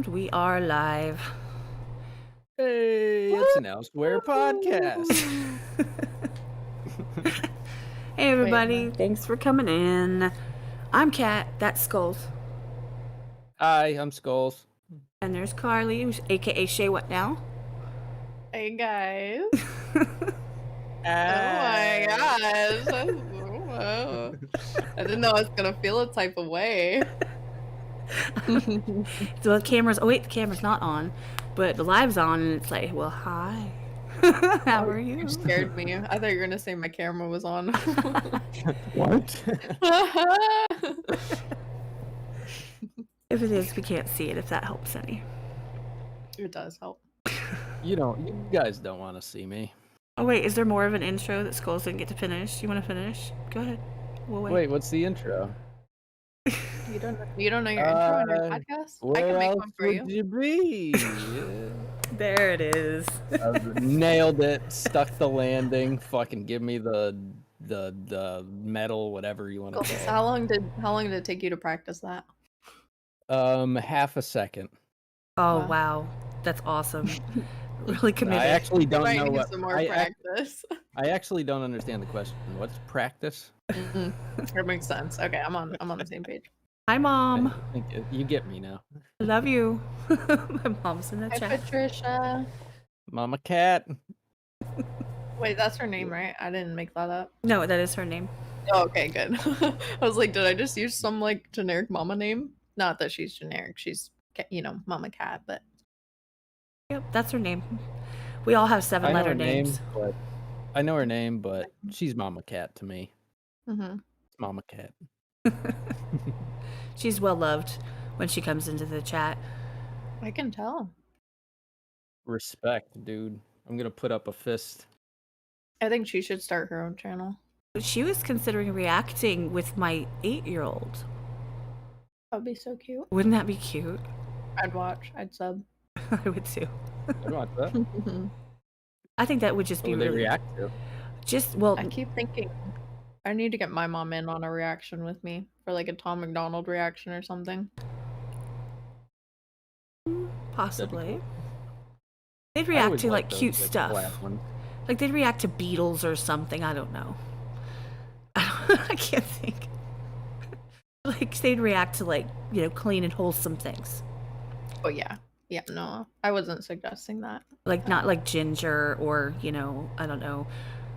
And we are live. Hey, it's an Elsewhere podcast. Hey everybody, thanks for coming in. I'm Kat, that's Skulls. Hi, I'm Skulls. And there's Carlie, who's aka Shea What Now. Hey guys. Oh my gosh. I didn't know I was gonna feel a type of way. So the camera's, oh wait, the camera's not on, but the live's on and it's like, well, hi. How are you? You scared me. I thought you were gonna say my camera was on. What? If it is, we can't see it, if that helps any. It does help. You guys don't want to see me. Oh wait, is there more of an intro that Skulls didn't get to finish? You want to finish? Go ahead. We'll wait. Wait, what's the intro? You don't know your intro on your podcast? I can make one for you. Would you be? There it is. Nailed it. Stuck the landing. Fucking give me the medal, whatever you want to Cool. say. So how long did it take you to practice that? Half a second. Oh wow, that's awesome. Really committed. I actually don't Might know need what. some more practice. I actually don't understand the question. What's practice? That makes sense. Okay, I'm on the same page. Hi mom. I think you get me now. I love you. My mom's in the Hi chat. Patricia. Mama Cat. Wait, that's her name, right? I didn't make that up. No, that is her name. Oh, okay, good. I was like, did I just use some like generic mama name? Not that she's generic. She's, Mama Cat, but Yep, that's her name. We all have I know 7-letter her name, names. but I know her name, but she's Mama Cat to me. mm-hmm. It's Mama Cat. She's well loved when she comes into the chat. I can tell. Respect, dude. I'm gonna put up a fist. I think she should start her own channel. She was considering reacting with my 8-year-old. That'd be so cute. Wouldn't that be cute? I'd watch. I'd sub. I would too. I watch that. I think that would just What be would they really react to? just well. I keep thinking I need to get my mom in on a reaction with me for like a Tom McDonald reaction or something. Possibly. They'd I react always to liked like those, cute like, stuff. flat ones. Like they'd react to Beatles or something. I don't know. I can't think. Like they'd react to like, clean and wholesome things. Oh yeah. Yeah, no. I wasn't suggesting that. Like not like Ginger or, I don't know,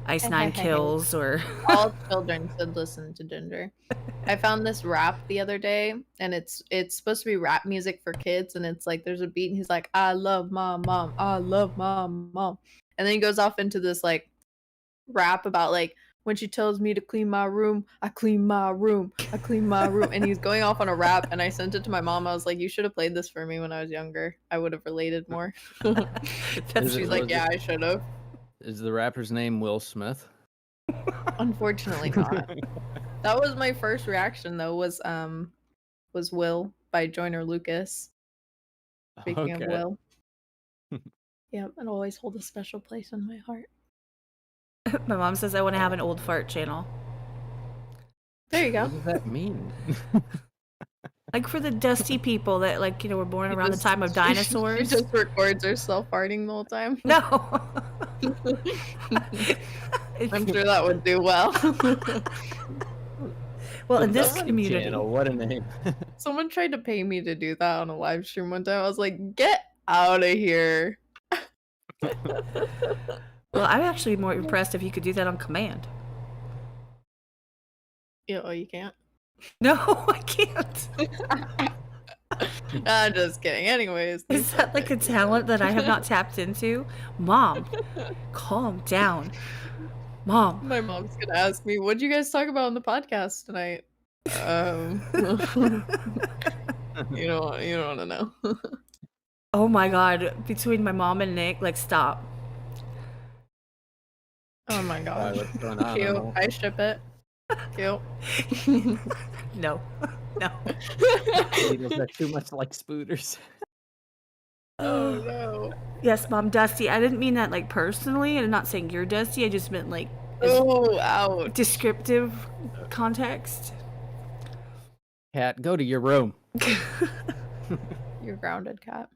Ice Nine Kills or All children should listen to Ginger. I found this rap the other day, and it's supposed to be rap music for kids, and it's like there's a beat, and he's like, "I love my mom, I love my mom," and then he goes off into this like rap about like when she tells me to clean my room, I clean my room, I clean my room, and he's going off on a rap, and I sent it to my mom. I was like, "You should have played this for me when I was younger. I would have related more." She's like, "Yeah, I should have." Is the rapper's name Will Smith? Unfortunately not. That was my first reaction though, was Will by Joyner Lucas. Speaking of Okay. Will. Yep, it'll always hold a special place in my heart. My mom says I want to have an old fart channel. There you go. What does that mean? Like for the dusty people that were born around the time of dinosaurs. She just records herself farting the whole time. No. I'm sure that would do well. Well, in this Dusty community. Channel, what a name. Someone tried to pay me to do that on a live stream one time. I was like, get out of here. Well, I'm actually more impressed if you could do that on command. Yeah, oh, you can't? No, I can't. I'm just kidding. Anyways. Is that like a talent that I have not tapped into? Mom, calm down. Mom. My mom's gonna ask me, what'd you guys talk about on the podcast tonight? You don't want to know. Oh my god, between my mom and Nick, stop. Oh my gosh. What's going on? Cute. I ship it. Cute. No. No. Is that too much like Spooters? Oh no. Yes, Mom, Dusty. I didn't mean that personally, and I'm not saying you're Dusty. I just meant Oh, ouch. descriptive context. Cat, go to your room. You're grounded, Cat.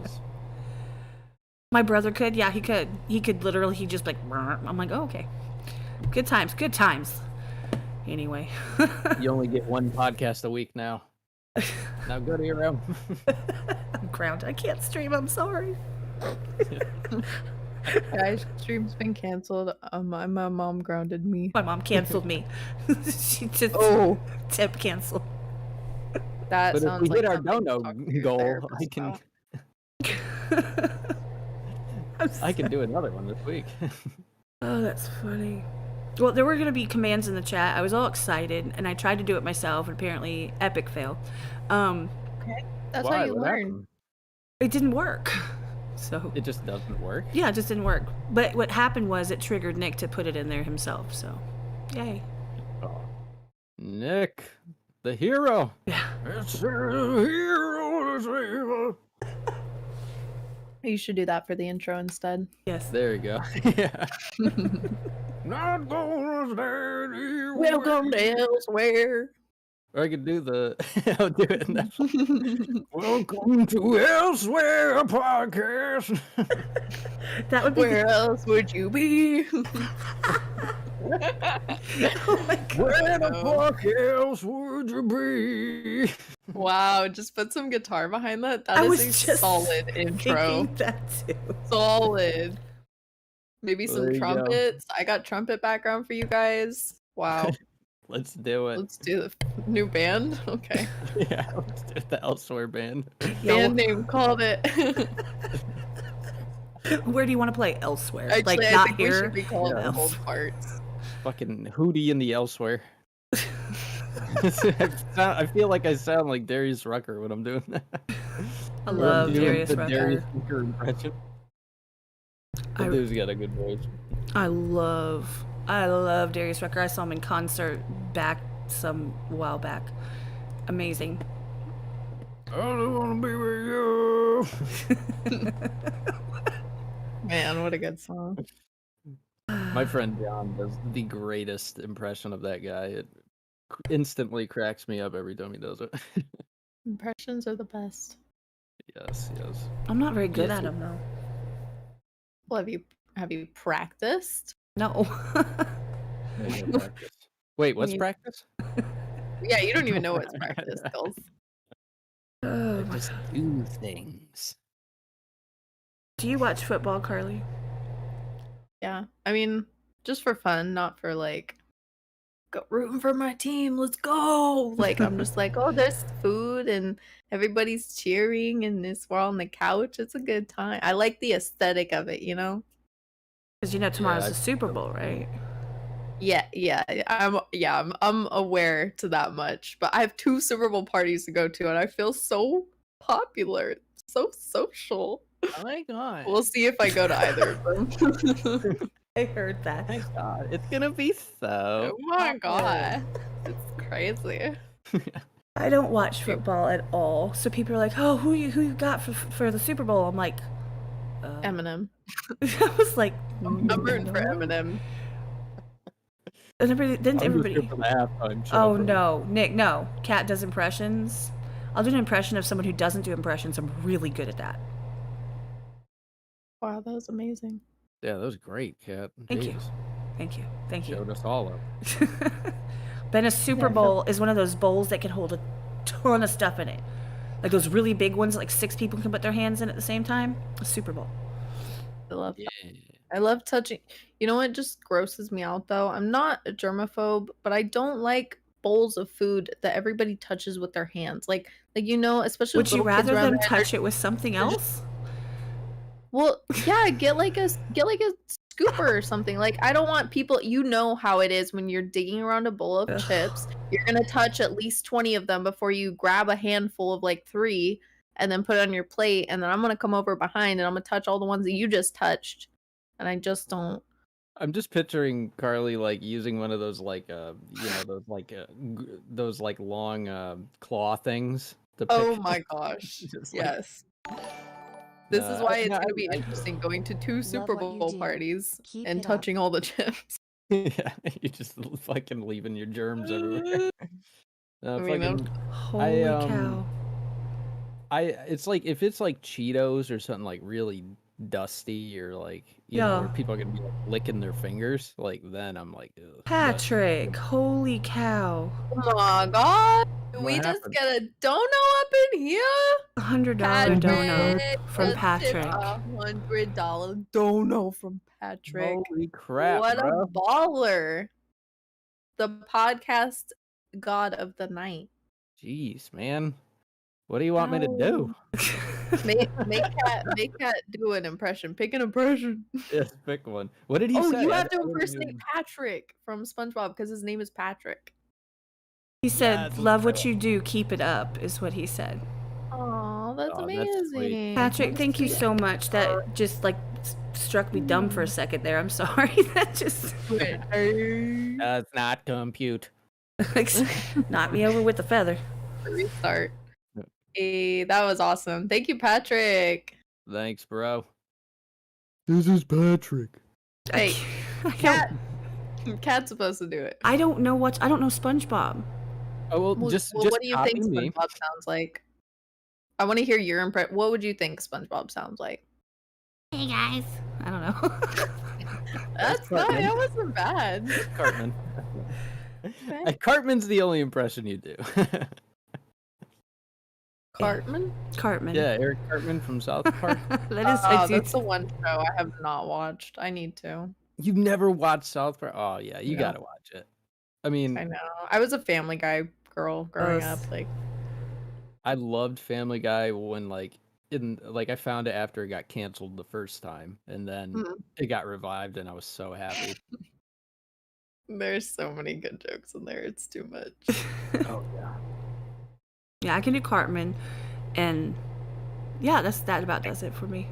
Yes. My brother could. Yeah, he could. He could literally. He just like. I'm like, oh, okay. Good times. Good times. Anyway. You only get one podcast a week now. Now go to your room. I'm grounded. I can't stream. I'm sorry. Guys, stream's been canceled. My mom grounded me. My mom canceled me. She just tip canceled. That But if sounds we like hit our something to dono talk to your goal, therapist about. I can do another one this week. Oh, that's funny. Well, there were going to be commands in the chat. I was all excited, and I tried to do it myself, and apparently epic fail. Okay, that's Why? how you What learn. happened? It didn't work. So It just doesn't work. yeah, it just didn't work. But what happened was it triggered Nick to put it in there himself. So, yay. Oh. Nick, the hero. Yeah. It's the hero. You should do that for the intro instead. Yes. There you go. Yeah. Not gonna stand here. Welcome to elsewhere. Or I could do the. I'll do it. Welcome to Elsewhere podcast. That would be. Where else would you be? Oh my god. Where the fuck else would you be? Wow, just put some guitar behind that. That I is was a just solid intro. Thinking that too. Solid. Maybe some There you go. trumpets. I got trumpet background for you guys. Wow. Let's do it. Let's do the new band. Okay. Yeah, let's do the Elsewhere band. Band name called it. Where do you want to play? Elsewhere. Actually, like I not think here. we should be called Yeah. Old Farts. Fucking Hootie in the Elsewhere. I feel like I sound like Darius Rucker when I'm doing that. I love doing Darius the Rucker. Darius Rucker impression. That dude's got a good voice. I love Darius Rucker. I saw him in concert back some while back. Amazing. I don't want to be with you. Man, what a good song. My friend John does the greatest impression of that guy. It instantly cracks me up every time he does it. Impressions are the best. Yes, yes. I'm not very good Yes, at him though. Well, have you practiced? No. Maybe I'll practice. Wait, what's mean- practice? Yeah, you don't even know what's practice, Skills. Oh, I my just God. do things. Do you watch football, Carlie? Yeah, I mean, just for fun, not for like, go rooting for my team, let's go. Like, I'm just like, oh, there's food and everybody's cheering and we're on the couch. It's a good time. I like the aesthetic of it, you know? Because you know tomorrow's I- the Super Bowl, right? Yeah, I'm aware to that much. But I have 2 Super Bowl parties to go to, and I feel so popular, so social. Oh my god. We'll see if I go to either of them. I heard that. My god. It's gonna be so. Oh my god, it's crazy. I don't watch football at all. So people are like, "Oh, who you got for the Super Bowl?" I'm like, Eminem. I was like, I'm rooting for no. Eminem. And then everybody. For the halftime show Oh for- no, Nick, no. Kat does impressions. I'll do an impression of someone who doesn't do impressions. I'm really good at that. Wow, that was amazing. Yeah, that was great, Kat. Thank you. Jeez. Thank you. Showed us all up. But a Super Yeah, Bowl is one of those bowls that can hold a ton of stuff in it. Like those really big ones, like 6 people can put their hands in at the same time. A Super Bowl. I love Yeah. I love touching. You know what just grosses me out though? I'm not a germaphobe, but I don't like bowls of food that everybody touches with their hands. Like you know, especially Would with you little kids rather around them there, touch it with something else? well, yeah, get like a scooper or something. Like I don't want people. You know how it is when you're digging around a bowl of Ugh. chips. You're gonna touch at least 20 of them before you grab a handful of like 3 and then put it on your plate. And then I'm gonna come over behind and I'm gonna touch all the ones that you just touched. And I just don't. I'm just picturing Carlie like using one of those like those like long claw things to pick. Oh my gosh. Just like- Yes. This is why it's no, going to be I- interesting going to 2 Super what you Bowl do. parties Keep and it up. touching all the chips. Yeah, you just fucking leaving your germs everywhere. I mean, Fucking- Holy um, cow. It's like if it's like Cheetos or something like really dusty or like you know where Yeah. people are gonna be like licking their fingers, like then I'm like, ugh, Patrick, holy cow. Oh my god. What We just happened? get a dono up in here. $100 Patrick dono from just tipped Patrick. $100 dono from Patrick. Holy crap, What bro! a baller. The podcast god of the night. Jeez, man, what do you want me to do? Make Cat do an impression. Pick an impression. Yes, pick one. What did he Oh, say? you I have to didn't impersonate even- Patrick from SpongeBob because his name is Patrick. He said, That's love what you do, keep it up, is what he said. Oh, that's Oh, that's sweet. amazing. Patrick, That's thank you sweet. so much. That just like struck me dumb for a second there. I'm sorry. That just Does not compute. like, knocked me over with a feather. Restart. Yeah. Hey, that was awesome. Thank you, Patrick. Thanks, bro. This is Patrick. Hey, I Cat. Cat's supposed to do it. I don't know I don't know SpongeBob. Oh well, Well, just what do you copy think me. SpongeBob sounds like? I want to hear your impression. What would you think SpongeBob sounds like? Hey guys. I don't know. That's not. Cartman. That wasn't bad. Cartman. Okay. Cartman's the only impression you do. Cartman. Cartman. Yeah, Eric Cartman from South Park. That is Oh, that's the one show I have not watched. I need to. You've never watched South Park? Oh yeah, you No. gotta watch it. I mean, I know. I was a Family Guy girl growing up. Like, I loved Family Guy when I found it after it got canceled the first time, and then it got revived, and I was so happy. there's so many good jokes in there. It's too much. Oh yeah. Yeah, I can do Cartman, and yeah, that about does it for me.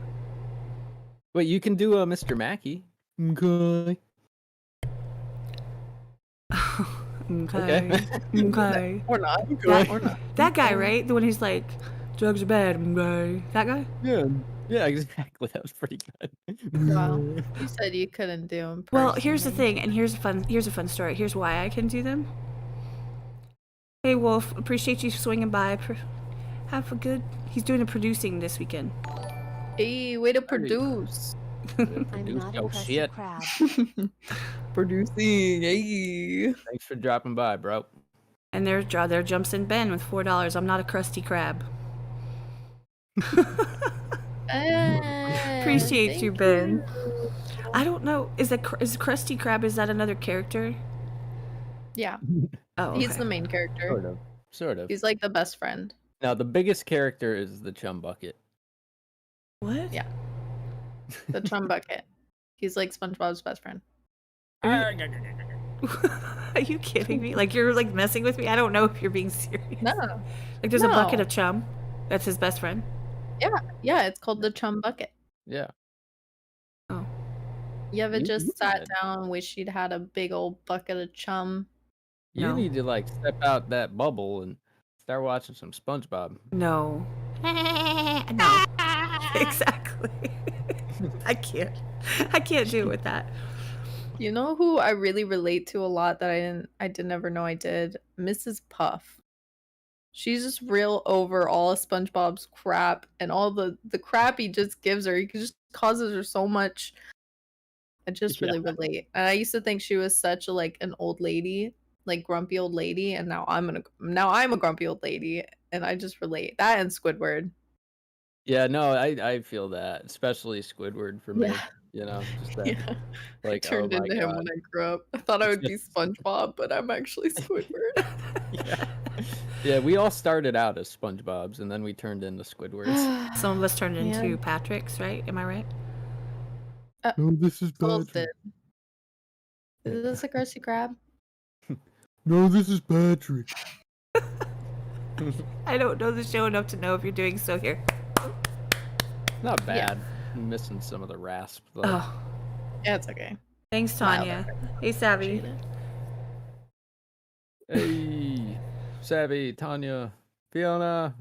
Wait, you can do Mr. Mackey. Okay. Okay. Okay. Or not. That- Or not. That guy, right? The one who's like, drugs are bad. Okay. That guy? Yeah, exactly. That was pretty good. Wow. You said you couldn't do them. Well, here's the thing, and here's a fun story. Here's why I can do them. Hey Wolf, appreciate you swinging by. Have a good. He's doing the producing this weekend. Hey, way to produce. I'm not Oh impressed shit! crab. Producing. Hey. Thanks for dropping by, bro. And there jumps in Ben with $4. I'm not a crusty crab. Appreciate you, Ben. I don't know. Is Krusty Krab? Is that another character? Yeah, Oh, okay. he's the main character. Sort of. He's like the best friend. Now the biggest character is the Chum Bucket. What? Yeah. The Chum Bucket. He's like SpongeBob's best friend. Are you kidding me? Like you're like messing with me? I don't know if you're being serious. No. Like there's a bucket No. of chum. That's his best friend. Yeah, it's called the Chum Bucket. Yeah. Oh. You ever You just sat did. down and wished you'd had a big old bucket of chum? You No. need to like step out that bubble and start watching some SpongeBob. No. No. Exactly. I can't do it with that. You know who I really relate to a lot that I didn't ever know I did? Mrs. Puff. She's just real over all of SpongeBob's crap and all the crap he just gives her. He just causes her so much. I just really relate. And I used to think she was such a like an old lady, like grumpy old lady, and now I'm a grumpy old lady, and I just relate. That and Squidward. Yeah, no, I feel that, especially Squidward for me. Yeah. You know, just that, Yeah. like, I turned oh my into him God. when I grew up. I thought I would be SpongeBob, but I'm actually Squidward. Yeah. Yeah, we all started out as SpongeBob's, and then we turned into Squidwards. Some of us turned Yeah. into Patrick's, right? Am I right? No, this is Souls did. Is this a Krusty Krab? No, this is Patrick. I don't know the show enough to know if you're doing so here. Not Yeah. bad. I'm missing some of the rasp, though. Oh, Yeah, it's okay. thanks, Wow, Tanya. Hey, Savvy. Hey, Savvy, Tanya, Fiona.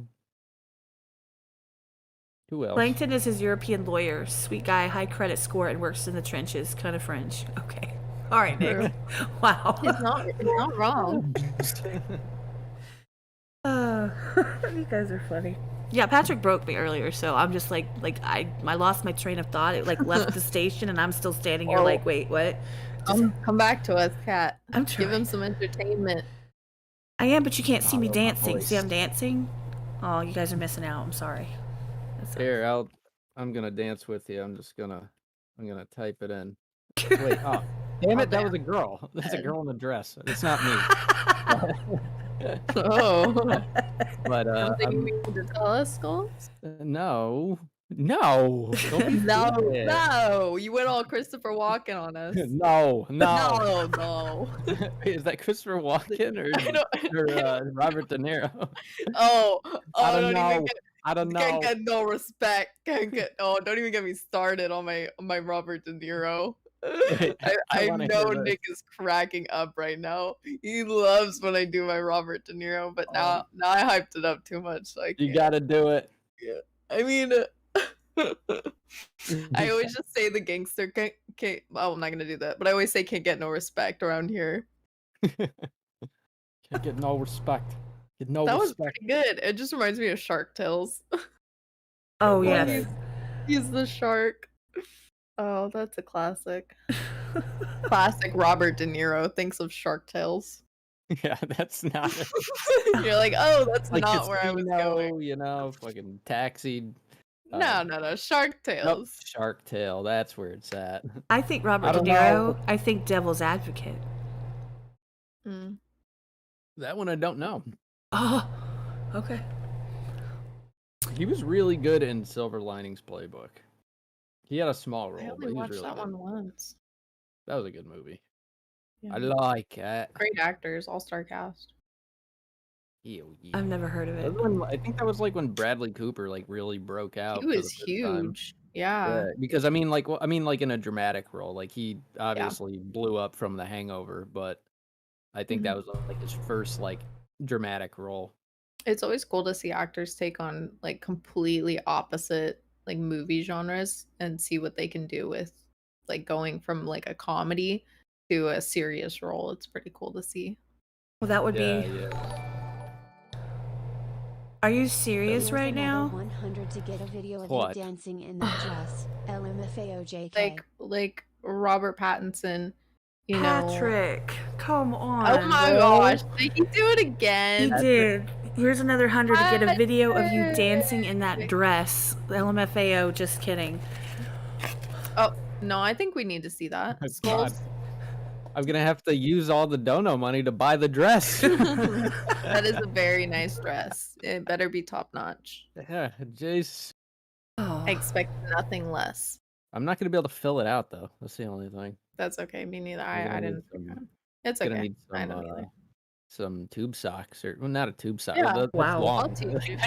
Who else? Plankton is his European lawyer. Sweet guy, high credit score, and works in the trenches. Kind of French. Okay. All right, Nick. Wow. He's not wrong. You guys are funny. Yeah, Patrick broke me earlier, so I'm just like I lost my train of thought. It like left the station, and I'm still standing here like, wait, what? Just, Come back to us, Kat. I'm Give him trying. some entertainment. I am, but you can't see me Follow my dancing. See, voice. I'm dancing. Oh, you guys are missing out. I'm sorry. That's Here, I'm gonna dance with you. I'm gonna type it in. Wait, oh, damn it, that was a girl. That's a girl in a dress. It's not me. Oh. But Something you need to tell us, Skulls? no. Don't be stupid. No, you went all Christopher Walken on us. No. No. Wait, is that Christopher Walken or Robert De Niro? I don't know. I don't know. Can't get no respect. Don't even get me started on my Robert De Niro. I know Nick is cracking up right now. He loves when I do my Robert De Niro, but now I hyped it up too much. So I You gotta do it. Yeah. I mean, I always just say the gangster can't. Oh, I'm not gonna do that, but I always say can't get no respect around here. Can't get no respect. Get no That respect. was pretty good. It just reminds me of Shark Tales. Oh yes. He's the shark. Oh, that's a classic. Classic Robert De Niro thinks of Shark Tales. Yeah, that's not. You're like, oh, that's like not where I was going. You know, fucking Taxi. No. Shark Tales. Nope, Shark Tale. That's where it's at. I think Robert De Niro. I think Devil's Advocate. That one I don't know. Oh, okay. He was really good in Silver Linings Playbook. He had a small role. I only watched that one once. That was a good movie. Yeah. I like it. Great actors, all-star cast. I've never heard of it. I think that was like when Bradley Cooper like really broke out. He was huge. Yeah. Because I mean like in a dramatic role. Like he obviously blew up from The Hangover, but I think that was like his first like dramatic role. It's always cool to see actors take on like completely opposite like movie genres and see what they can do with like going from like a comedy to a serious role. It's pretty cool to see. Well, that would be. Yeah. Are you serious right now? 100 to get a video of you dancing in that dress. LMFAOJK. Like Robert Pattinson, you Patrick, come on. Oh my gosh, did he do it again? He did. Here's another 100 to get a video of you dancing in that dress. LMFAO, just kidding. Oh, no, I think we need to see that. Skulls. I'm gonna have to use all the dono money to buy the dress. That is a very nice dress. It better be top notch. Yeah, Jace. I expect nothing less. I'm not gonna be able to fill it out though. That's the only thing. That's okay. Me neither. I didn't. It's Gonna okay. need some, I don't either. Some tube socks or not a tube sock. Yeah. That's Wow. long. I'll teach you.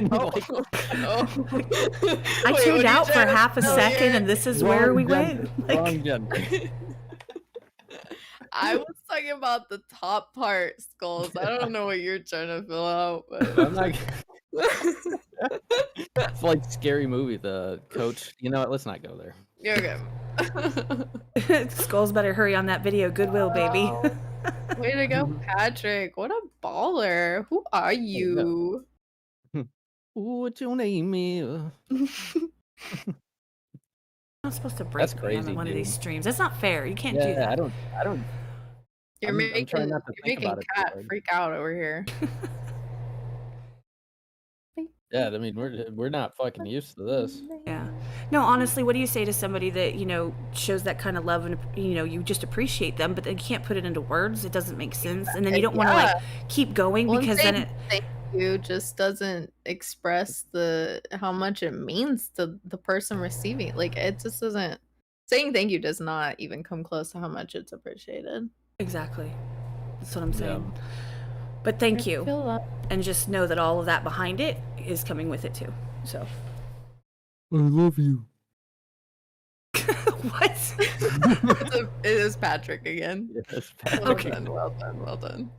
I tuned out for half a second, and this is where we went. Wrong gender. I was talking about the top part, Skulls. I don't know what you're trying to fill out, but I'm not. It's like Scary Movie. The coach. You know what? Let's not go there. You're okay. Skulls better hurry on that video. Goodwill, baby. Way to go, Patrick. What a baller. Who are you? What's your name is? I'm not supposed to break me on one of these streams. That's not fair. You can't do that. I don't. You're making Kat freak out over here. Yeah, I mean we're not fucking used to this. Yeah. No, honestly, what do you say to somebody that, shows that kind of love and, you just appreciate them, but they can't put it into words? It doesn't make sense. And then you don't want to like keep going because then it thank you just doesn't express how much it means to the person receiving. Like it just doesn't. Saying thank you does not even come close to how much it's appreciated. Exactly. That's what I'm saying. Yeah. But thank you. And just know that all of that behind it is coming with it too. So. I love you. What? It is Patrick again. Yes, Patrick. Okay. Well done.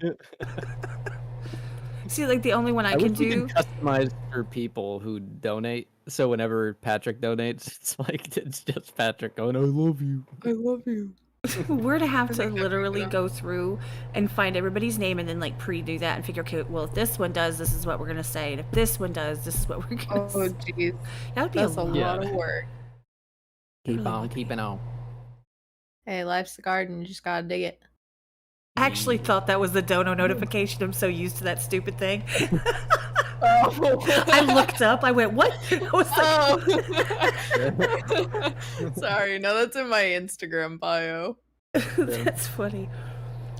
See, like the only one I can do. Customized for people who donate. So whenever Patrick donates, it's just Patrick going, "I love you. I love you." we're to have to think I'm literally gonna- go through and find everybody's name and then like pre-do that and figure, okay, well, if this one does, this is what we're gonna say, and if this one does, this is what we're gonna Oh, say. jeez. That would be That's a lot. lot of work. Keep Really on would be. keeping on. Hey, life's a garden. You just gotta dig it. I actually thought that was the dono notification. I'm so used to that stupid thing. Oh. I looked up. I went, what? I was like, Oh. Sorry, no, that's in my Instagram bio. that's funny.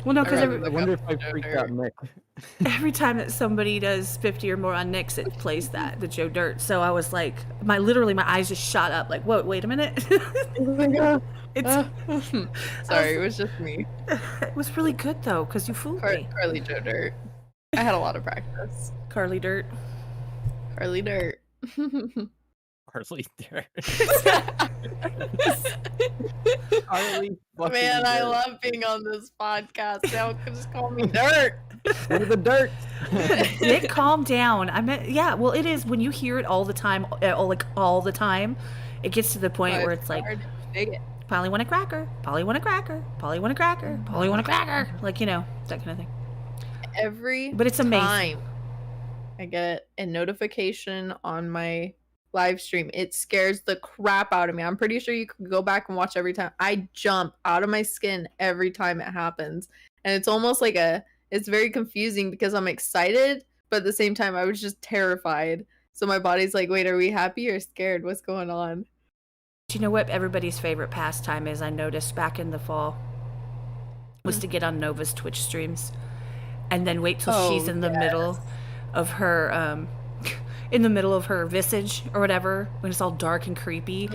Well, no, I'd because rather I look wonder up if I Joe freaked Dirt. out Nick. every time that somebody does 50 or more on Nyx, it plays that, the Joe Dirt. So I was like, my eyes just shot up. Like, whoa, wait a minute. It's Sorry, it was just me. it was really good though, because you fooled me. Carlie Joe Dirt. I had a lot of practice. Carlie Dirt. Carlie Dirt. Carlie there. Man, I love being on this podcast. Now just call me Dirt. What are the dirt? Nick, calm down. I meant, yeah, well, it is when you hear it all the time, all the time, it gets to the point where it's like, hard to dig it. Polly want a cracker, Polly want a cracker, Polly want a cracker, Polly want a cracker. Like, you know, that kind of thing. Every But it's amazing. time I get a notification on my live stream, it scares the crap out of me. I'm pretty sure you could go back and watch every time. I jump out of my skin every time it happens. And it's almost like it's very confusing because I'm excited, but at the same time I was just terrified. So my body's like, wait, are we happy or scared? What's going on? Do you know what everybody's favorite pastime is? I noticed back in the fall was to get on Nova's Twitch streams and then wait till she's in the middle of her in the middle of her visage or whatever when it's all dark and creepy,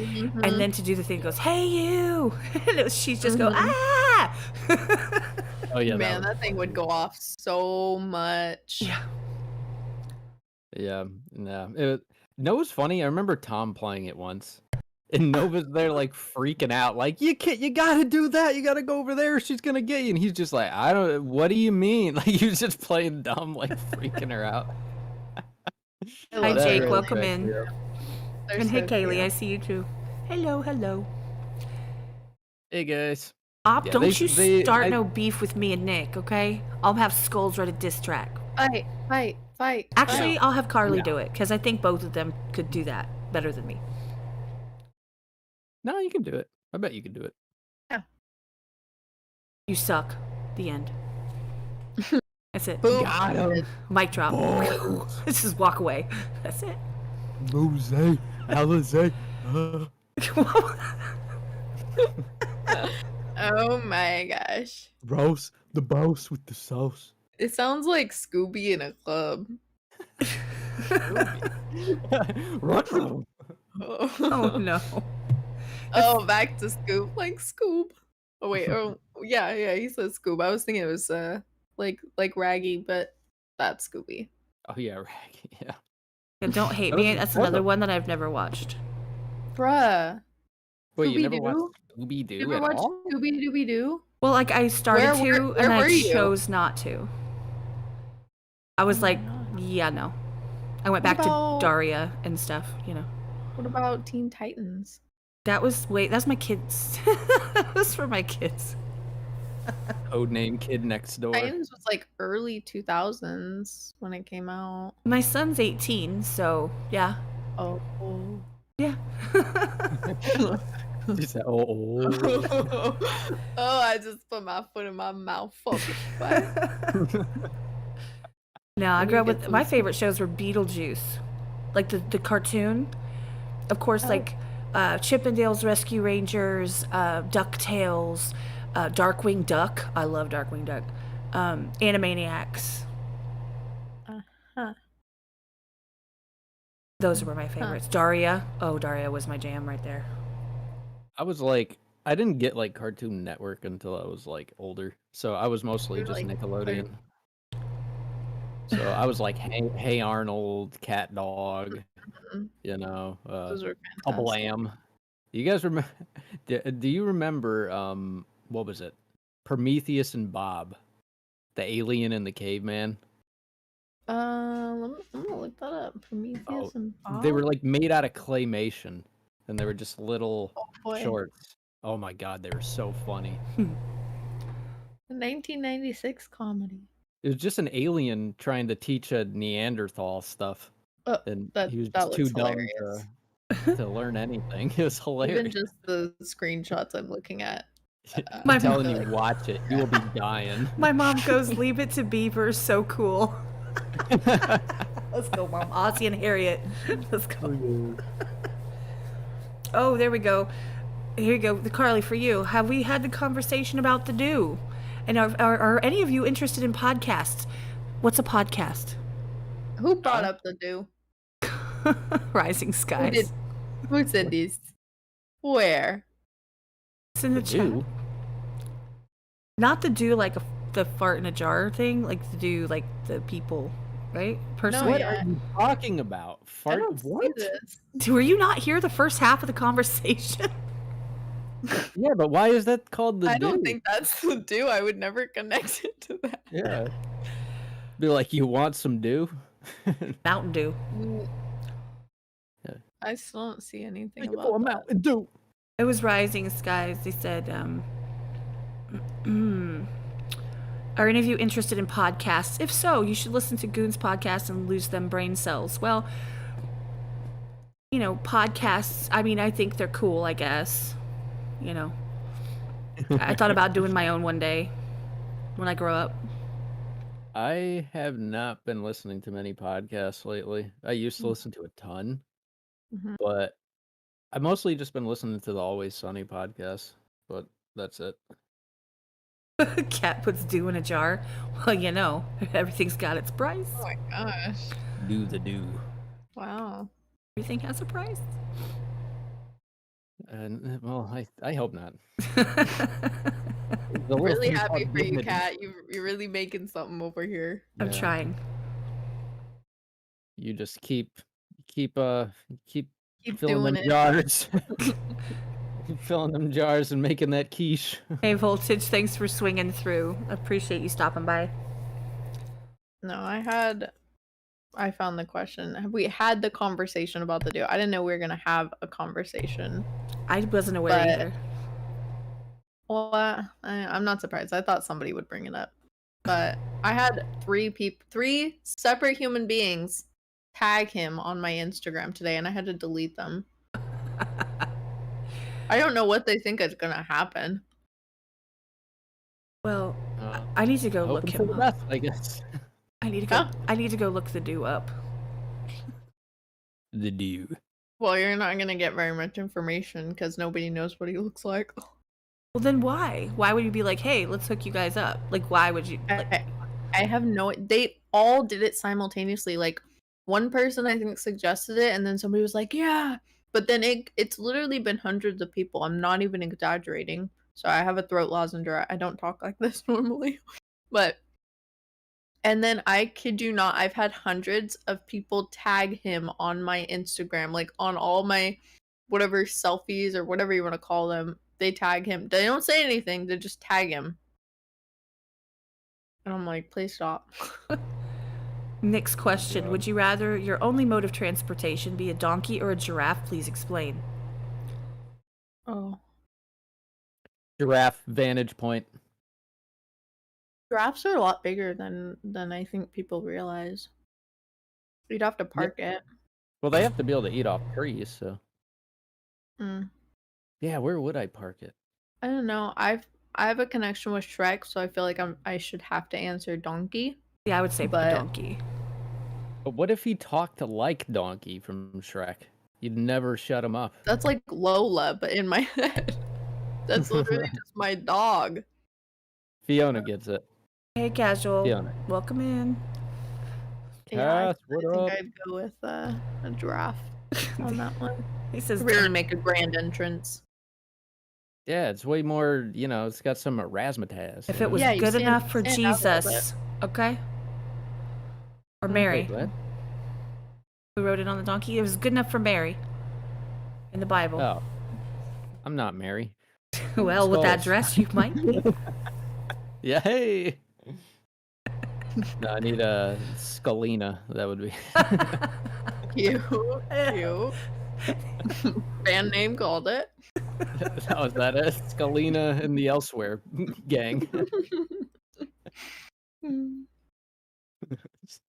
and then to do the thing that goes, hey you, and she's just go ah. Oh yeah, Man, that thing would go off so much. Yeah, no. Nova's funny. I remember Tom playing it once, and Nova's there like freaking out, like you gotta do that. You gotta go over there. She's gonna get you. And he's just like, I don't. What do you mean? Like he was just playing dumb, like freaking her out. Hi That Jake, really welcome cracked in. me up. They're And hey so Kaylee, cute. I see you too. Hello. Hey guys. Op, Yeah, don't you they- start I- no beef with me and Nick, okay? I'll have Skulls ready to diss track. Fight. Actually, I'll have Carlie No. do it because I think both of them could do that better than me. No, you can do it. I bet you can do it. You suck. The end. That's it. Boom. Got him. Mic drop. This is walk away. That's it. Jose, Alizé. Oh my gosh. Roast the boss with the sauce. It sounds like Scooby in a club. Run. Oh no. Oh, back to Scoop. Like Scoop. Oh wait, yeah, he said Scoop. I was thinking it was like Raggy, but that's Scooby. Oh yeah, Raggy. Yeah. And don't hate That me. was- That's that was another a- one that I've never watched. Bruh. Wait, you never Scooby-Doo? watched Scooby You Doo ever at watch all? Scooby Dooby Doo? Well, like I started Where to, and I were you? chose not to. I was like, yeah, no. I went back about- to Daria and stuff, you know. What about Teen Titans? That's my kids. That was for my kids. Codename Kid Next Door. Titans was like early 2000s when it came out. My son's 18, so yeah. Oh. Yeah. She said, oh. Oh, I just put my foot in my mouth. Fuck it. No, I Let grew me up get with some my favorite shows were Beetlejuice. Like the cartoon. Of course, like Chippendales Rescue Rangers, DuckTales, Darkwing Duck. I love Darkwing Duck. Animaniacs. Huh. Those were my favorites. Daria. Oh, Daria was my jam right there. I was like, I didn't get like Cartoon Network until I was like older. So I was mostly You're, just like, Nickelodeon. So I was like, hey Arnold, Cat Dog, Mhm. you know, Those were a fantastic. Blam. You guys remember? Do you remember? What was it? Prometheus and Bob, the alien and the caveman. I'm gonna look that up. Prometheus and Bob. They were like made out of claymation, and they were just little Oh, boy. shorts. Oh my god, they were so funny. The 1996 comedy. It was just an alien trying to teach a Neanderthal stuff, and he was That just too looks dumb hilarious. to learn anything. It was Even hilarious. just the screenshots I'm looking at. My I'm telling mom- you, watch it. You will be dying. My mom goes, "Leave it to Beaver, so cool." Let's go, Mom. Ozzy and Harriet. Let's go. Oh, there we go. Here you go. The Carlie, for you. Have we had the conversation about the do? And are any of you interested in podcasts? What's a podcast? Who brought up the do? Rising Skies. Who said this? Where? It's in the chat. Do? Not the do like the fart in a jar thing, like the do like the people, right? Person. No, What yeah. are you talking about? I Fart? don't see What? this. Were you not here the first half of the conversation? Yeah, but why is that called the I do? don't think that's the do. I would never connect it to that. Yeah. Be like, you want some do? Mountain Dew. Yeah. I still don't see anything Think about about that. Mountain Dew. It was Rising Skies. They said, are any of you interested in podcasts? If so, you should listen to Goon's podcast and lose them brain cells. Well, you know, podcasts, I mean, I think they're cool, I guess. You know. I thought about doing my own one day when I grow up. I have not been listening to many podcasts lately. I used to listen to a ton, Mhm. but I've mostly just been listening to the Always Sunny podcast, but that's it. Cat puts dew in a jar. Well, you know, everything's got its price. Oh my gosh. Do the do. Wow. Everything has a price. And well, I hope not. I'm really happy for you, Kat. You're really making something over here. I'm trying. You just keep Keep filling doing them it. jars. Keep filling them jars and making that quiche. Hey, Voltage, thanks for swinging through. Appreciate you stopping by. No, I found the question. Have we had the conversation about the do? I didn't know we were gonna have a conversation. I wasn't aware But- either. Well, I'm not surprised. I thought somebody would bring it up. But I had three separate human beings tag him on my Instagram today, and I had to delete them. I don't know what they think is gonna happen. Well, I need to go look Hoping for him the up. best, I guess. I need to go. Huh? I need to go look the do up. The do. Well, you're not gonna get very much information because nobody knows what he looks like. Well, then why? Why would you be like, hey, let's hook you guys up? Like, why would you? Like, I have no. They all did it simultaneously. Like one person I think suggested it, and then somebody was like, "Yeah," but then it's literally been hundreds of people. I'm not even exaggerating. So I have a throat lozenge. I don't talk like this normally, but. And then I kid you not, I've had hundreds of people tag him on my Instagram, like on all my whatever selfies or whatever you want to call them. They tag him. They don't say anything, they just tag him. And I'm like, please stop. Next question. Yeah. Would you rather your only mode of transportation be a donkey or a giraffe? Please explain. Oh. Giraffe vantage point. Giraffes are a lot bigger than I think people realize. You'd have to park it. Well, they have to be able to eat off trees, so. Mm. Yeah, where would I park it? I don't know. I have a connection with Shrek, so I feel like I should have to answer donkey. Yeah, I would say But- donkey. But what if he talked like Donkey from Shrek? You'd never shut him up. That's like Lola, but in my head. That's literally just my dog. Fiona gets it. Hey, casual. Fiona. Welcome in. Yeah, I Cass, what think up? I'd go with a giraffe on that one. He says, Really make a grand entrance. Yeah, it's way more, it's got some razzmatazz. if it was Yeah, you good stand- enough for stand out a little Jesus, okay? Or Mary. Wait, what? Who wrote it on the donkey? It was good enough for Mary. In the Bible. Oh. I'm not Mary. Well, with that Skulls. dress, you might be. Yeah, hey! No, I need a Scalina. That would be. Cute. Cute. Band name called it. Oh, is that it? Scalina and the Elsewhere gang.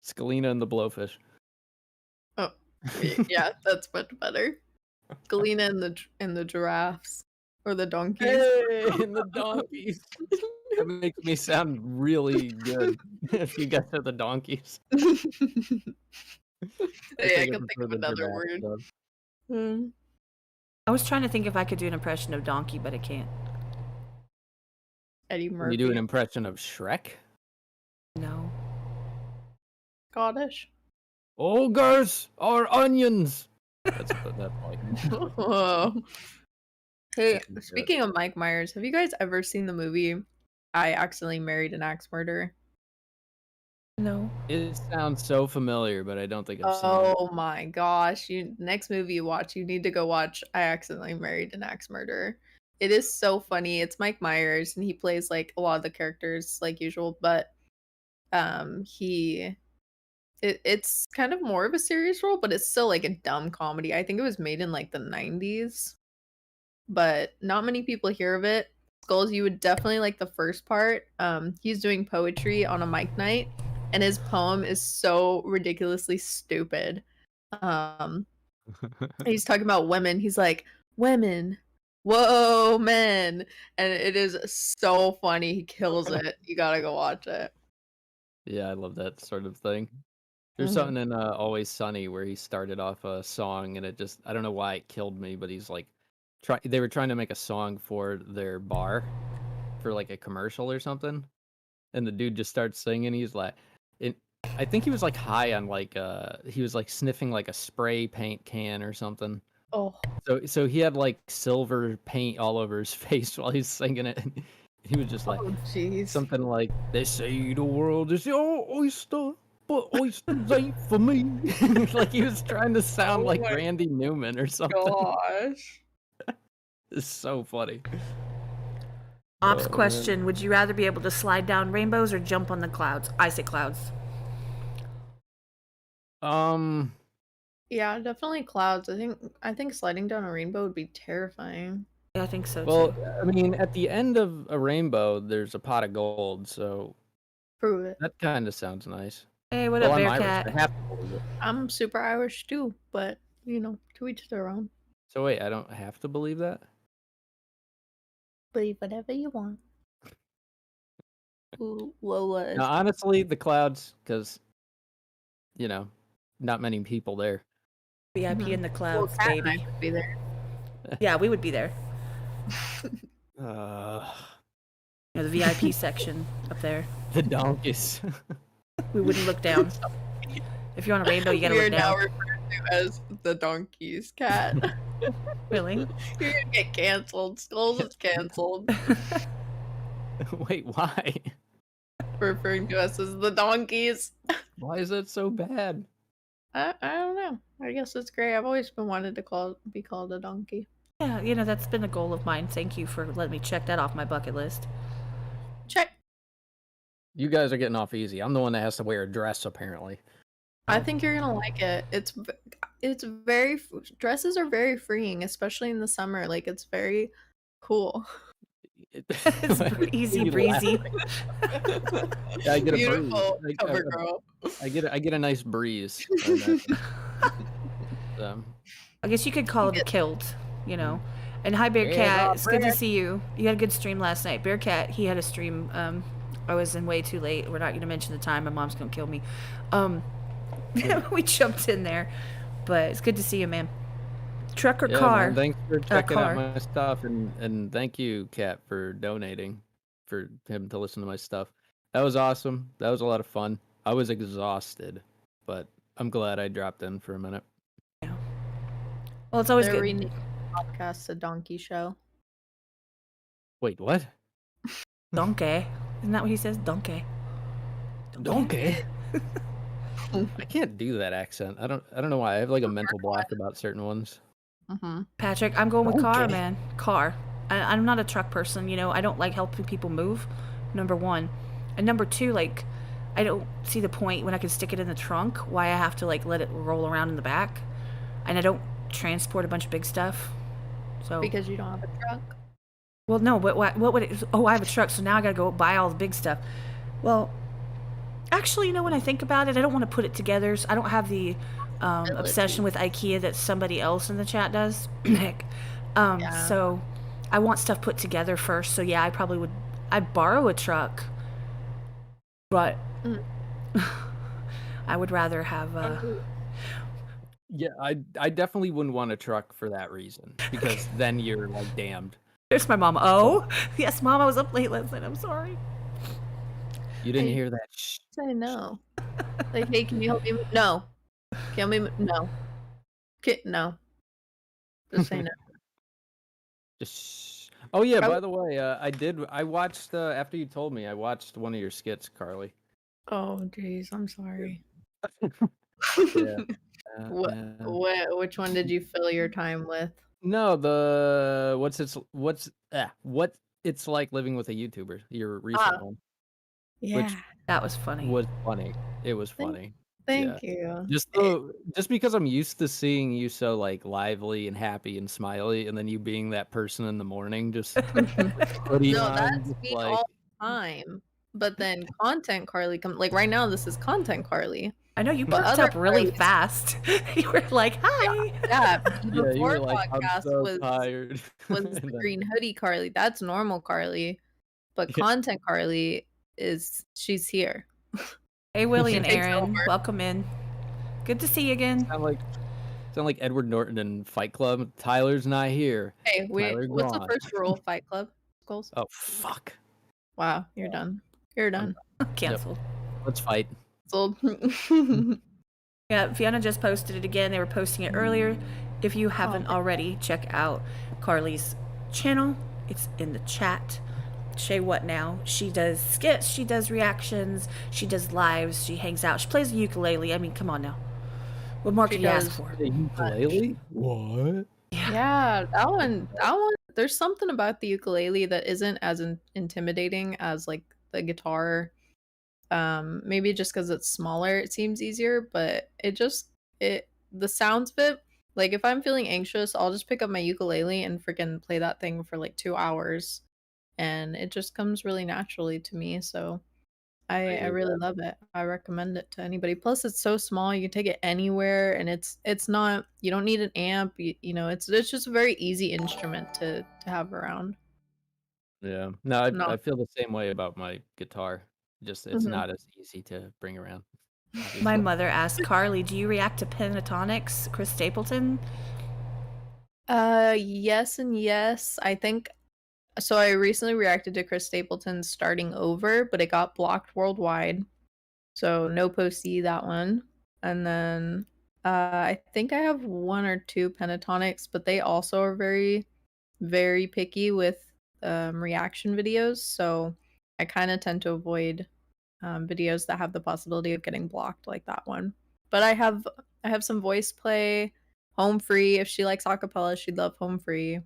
Scalina and the Blowfish. Oh, yeah, that's much better. Galena and the giraffes or the donkeys. Hey, and the donkeys. That makes me sound really good. If you guys are the donkeys. Yeah, I think can think prefer of the another giraffe word. stuff. I was trying to think if I could do an impression of donkey, but I can't. Eddie Can Murphy. you do an impression of Shrek? No. Scottish. Ogres are onions. That's like. Whoa. Hey, That's good. speaking of Mike Myers, have you guys ever seen the movie I Accidentally Married an Axe Murderer? No. It sounds so familiar, but I don't think I've seen it. Oh my gosh. Next movie you watch, you need to go watch I Accidentally Married an Axe Murderer. It is so funny. It's Mike Myers and he plays like a lot of the characters like usual, but it's kind of more of a serious role, but it's still like a dumb comedy. I think it was made in like the 90s, but not many people hear of it. Skulls, you would definitely like the first part. He's doing poetry on a mic night, and his poem is so ridiculously stupid. He's talking about women. He's like, women, whoa, men, and it is so funny. He kills it. You gotta go watch it. Yeah, I love that sort of thing. There's Mhm. something in Always Sunny where he started off a song and it just, I don't know why it killed me, but he's like, they were trying to make a song for their bar for like a commercial or something. And the dude just starts singing. He's like, I think he was like high on like, he was like sniffing like a spray paint can or something. Oh, So he had like silver paint all over his face while he's singing it. And he was just like, jeez. something like, they say the world is your oyster, but oysters ain't for me. Like he was trying to sound Oh like my Randy Newman or something. Gosh. It's so funny. Ops Oh, man. question: would you rather be able to slide down rainbows or jump on the clouds? I say clouds. Yeah, definitely clouds. I think sliding down a rainbow would be terrifying. Yeah, I think so Well, too. I mean, at the end of a rainbow, there's a pot of gold, so Prove it. that kind of sounds nice. Hey, what Well, up, I'm Irish. Bearcat? I have to believe it. I'm super Irish too, but you know, to each their own. So wait, I don't have to believe that? Believe whatever you want. Ooh, Lola is No, honestly, the clouds, because, you know, not many people there. VIP in the clouds, Kat and I baby. would be there. Yeah, we would be there. Uh, You know, the VIP section up there. the donkeys. We wouldn't look down. If you're on a rainbow, you gotta We are look now down. referred to as the donkeys, Cat. Really? You're gonna get canceled. Skulls is canceled Wait, why? for referring to us as the donkeys. Why is that so bad? I don't know. I guess it's great. I've always been wanted to be called a donkey. Yeah, you know, that's been a goal of mine. Thank you for letting me check that off my bucket list. Check. You guys are getting off easy. I'm the one that has to wear a dress, apparently. I think you're gonna like it. It's very dresses are very freeing, especially in the summer. Like it's very cool. It's easy You breezy. laughing? I get a Beautiful breeze. cover girl. I get a nice breeze. I guess you could call it a kilt, you know. And hi, Bearcat. It's good to see you. You had a good stream last night. Bearcat, he had a stream. I was in way too late. We're not going to mention the time. My mom's going to kill me. We jumped in there. But it's good to see you, man. Truck or Yeah, car? man, thanks for checking car. out my stuff, and thank you, Kat, for donating for him to listen to my stuff. That was awesome. That was a lot of fun. I was exhausted, but I'm glad I dropped in for a minute. Well, it's always They're good. renaming the podcast a donkey show. Wait, what? Donkey. Isn't that what he says? Donkey. Donkey. I can't do that accent. I don't know why. I have like a mental block about certain ones. Mm-hmm. Patrick, I'm going with car, Donkey. man. Car. I'm not a truck person, you know. I don't like helping people move, number one. And number two, like, I don't see the point when I can stick it in the trunk, why I have to, like, let it roll around in the back. And I don't transport a bunch of big stuff. So Because you don't have a truck. well, no, but what would it? Oh, I have a truck, so now I gotta go buy all the big stuff. Well, actually, you know, when I think about it, I don't want to put it together. So I don't have the obsession with IKEA that somebody else in the chat does. Nick. Yeah. So I want stuff put together first. So yeah, I probably would. I'd borrow a truck, but Mm. I would rather have. Yeah, I definitely wouldn't want a truck for that reason because then you're like damned. There's my mom. Oh, yes, mom, I was up late last night. I'm sorry. You didn't Hey, hear that? Shh. say no. Like, hey, can you help me? No. Can you help me? No. No. Just say no. Just shh. Oh yeah, Probably- by the way, I watched after you told me, I watched one of your skits, Carlie. Oh, jeez, I'm sorry. Yeah. Which one did you fill your time with? No, what it's like living with a YouTuber, your recent one. Yeah. That was funny. Was funny. It was Thank- funny. Thank you. Just because I'm used to seeing you so like lively and happy and smiley, and then you being that person in the morning, just hoodie No, on, that's just me like all the time. But then content Carly like right now this is content Carly. I know you But perked other up really Carlys- you were like, "Hi." Yeah, yeah, you before were like, I'm podcast so was tired. was And the then- green hoodie Carly. That's normal Carly. But Yeah. content Carly she's here. Hey, Willie and Takes Aaron, over. welcome in. Good to see you again. sound like Edward Norton in Fight Club. Tyler's not here. Hey, Tyler what's the gone. first rule of Fight Club? Goals? Oh fuck. Wow, you're done. You're done. Canceled. Let's fight. Sold. Yeah, Fiona just posted it again. They were posting it earlier. If you haven't Oh. already, check out Carly's channel. It's in the chat. Shea What Now. She does skits, she does reactions, she does lives, she hangs out, she plays the ukulele. I mean, come on now. What more could you ask for? A ukulele? What? Yeah, that one. There's something about the ukulele that isn't as intimidating as like the guitar. Maybe just because it's smaller, it seems easier. But the sounds of it. Like if I'm feeling anxious, I'll just pick up my ukulele and freaking play that thing for like 2 hours, and it just comes really naturally to me. So I really love it. I recommend it to anybody. Plus, it's so small; you can take it anywhere, and it's not. You don't need an amp. You know, it's just a very easy instrument to have around. Yeah. No, No. I feel the same way about my guitar. Just it's Mhm. not as easy to bring around. obviously. My mother asked Carly, "Do you react to Pentatonics, Chris Stapleton?" Yes and yes. I think so. I recently reacted to Chris Stapleton's "Starting Over," but it got blocked worldwide, so no posty that one. And then I think I have one or two Pentatonics, but they also are very very picky with reaction videos, so I kind of tend to avoid videos that have the possibility of getting blocked like that one. But I have some voice play, Home Free. If she likes acapella, she'd love Home Free.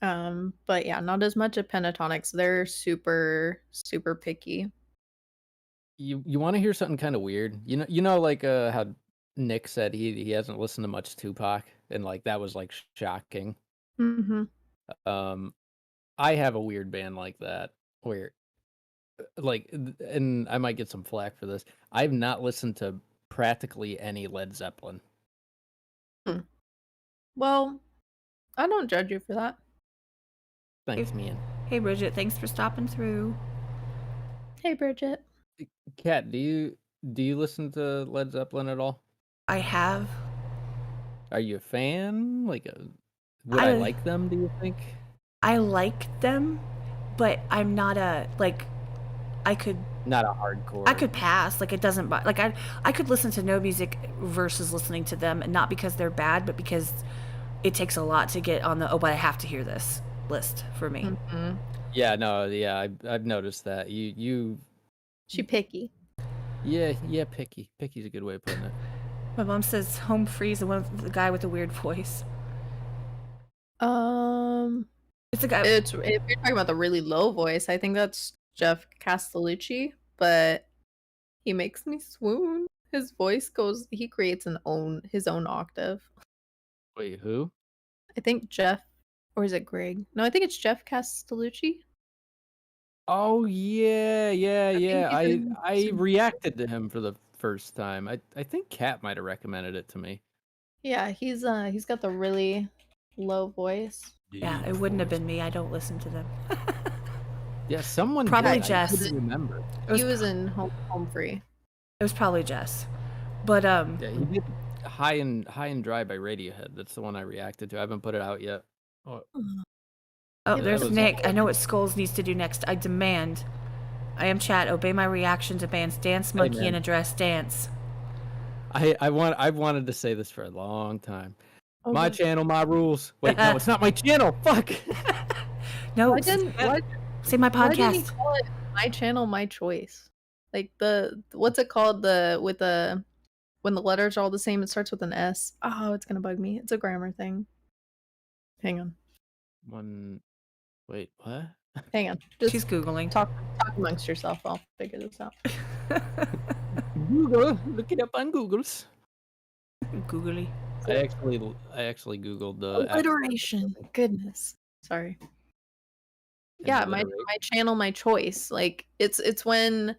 But yeah, not as much of Pentatonics. They're super super picky. You want to hear something kind of weird? Like how Nick said he hasn't listened to much Tupac, and like that was like shocking. Mm-hmm. I have a weird band like that where like and I might get some flack for this. I've not listened to practically any Led Zeppelin. Well, I don't judge you for that. Thanks, man. Hey, Bridget, thanks for stopping through. Hey, Bridget. Kat, do you listen to Led Zeppelin at all? I have. Are you a fan? Would I like them, do you think? I like them, but I'm not a like. I could Not a hardcore. I could pass. Like it doesn't. Like I could listen to no music versus listening to them, and not because they're bad, but because it takes a lot to get on the but I have to hear this list for me. Mm-hmm. Yeah, no, yeah, I've noticed that. She picky. Yeah, picky. Picky's a good way of putting it. My mom says Home Free's the guy with the weird voice. It's a guy. If you're talking about the really low voice, I think that's Jeff Castellucci, but he makes me swoon. His voice he creates his own octave. Wait, who? I think Jeff, or is it Greg? No, I think it's Jeff Castellucci. Oh yeah, yeah, I think yeah. he's I in I reacted to him for the first time. I think Kat might have recommended it to me. Yeah, he's got the really low voice. Yeah, it wouldn't have been me. I don't listen to them. Yeah, someone Probably did. I Jess. couldn't remember. He was in Home Free. It was probably Jess. But Yeah, he did High and Dry by Radiohead. That's the one I reacted to. I haven't put it out yet. Oh, oh, Yeah, there's that was Nick. I know what Skulls needs to do next. I demand. I am chat. Obey my reaction to bands Dance Monkey man. and Address Dance. I've wanted to say this for a long time. Oh, My good. channel, my rules. Wait, no, it's not my channel. Fuck. No, Why didn't say my why didn't he podcast. call it My Channel, My Choice? Like what's it called? When the letters are all the same, it starts with an S. Oh, it's gonna bug me. It's a grammar thing. Hang on. Wait, what? Hang on. Just She's Googling. talk amongst yourself. I'll figure this out. Google. Look it up on Google's. Googly. I actually Googled the Alliteration. Goodness. Sorry. Yeah, my channel, my choice. Like it's when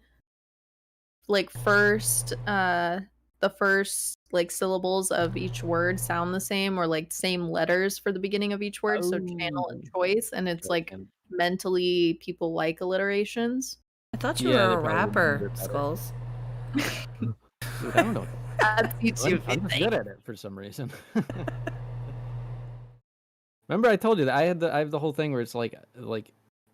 like the first like syllables of each word sound the same, or like same letters for the beginning of each word. So channel and choice, and it's like mentally people like alliterations. I thought you Yeah, they were a probably rapper, remember better. Skulls. Dude, I don't know. That's YouTube. I'm just good at it for some reason. Remember I told you that I have the whole thing where it's like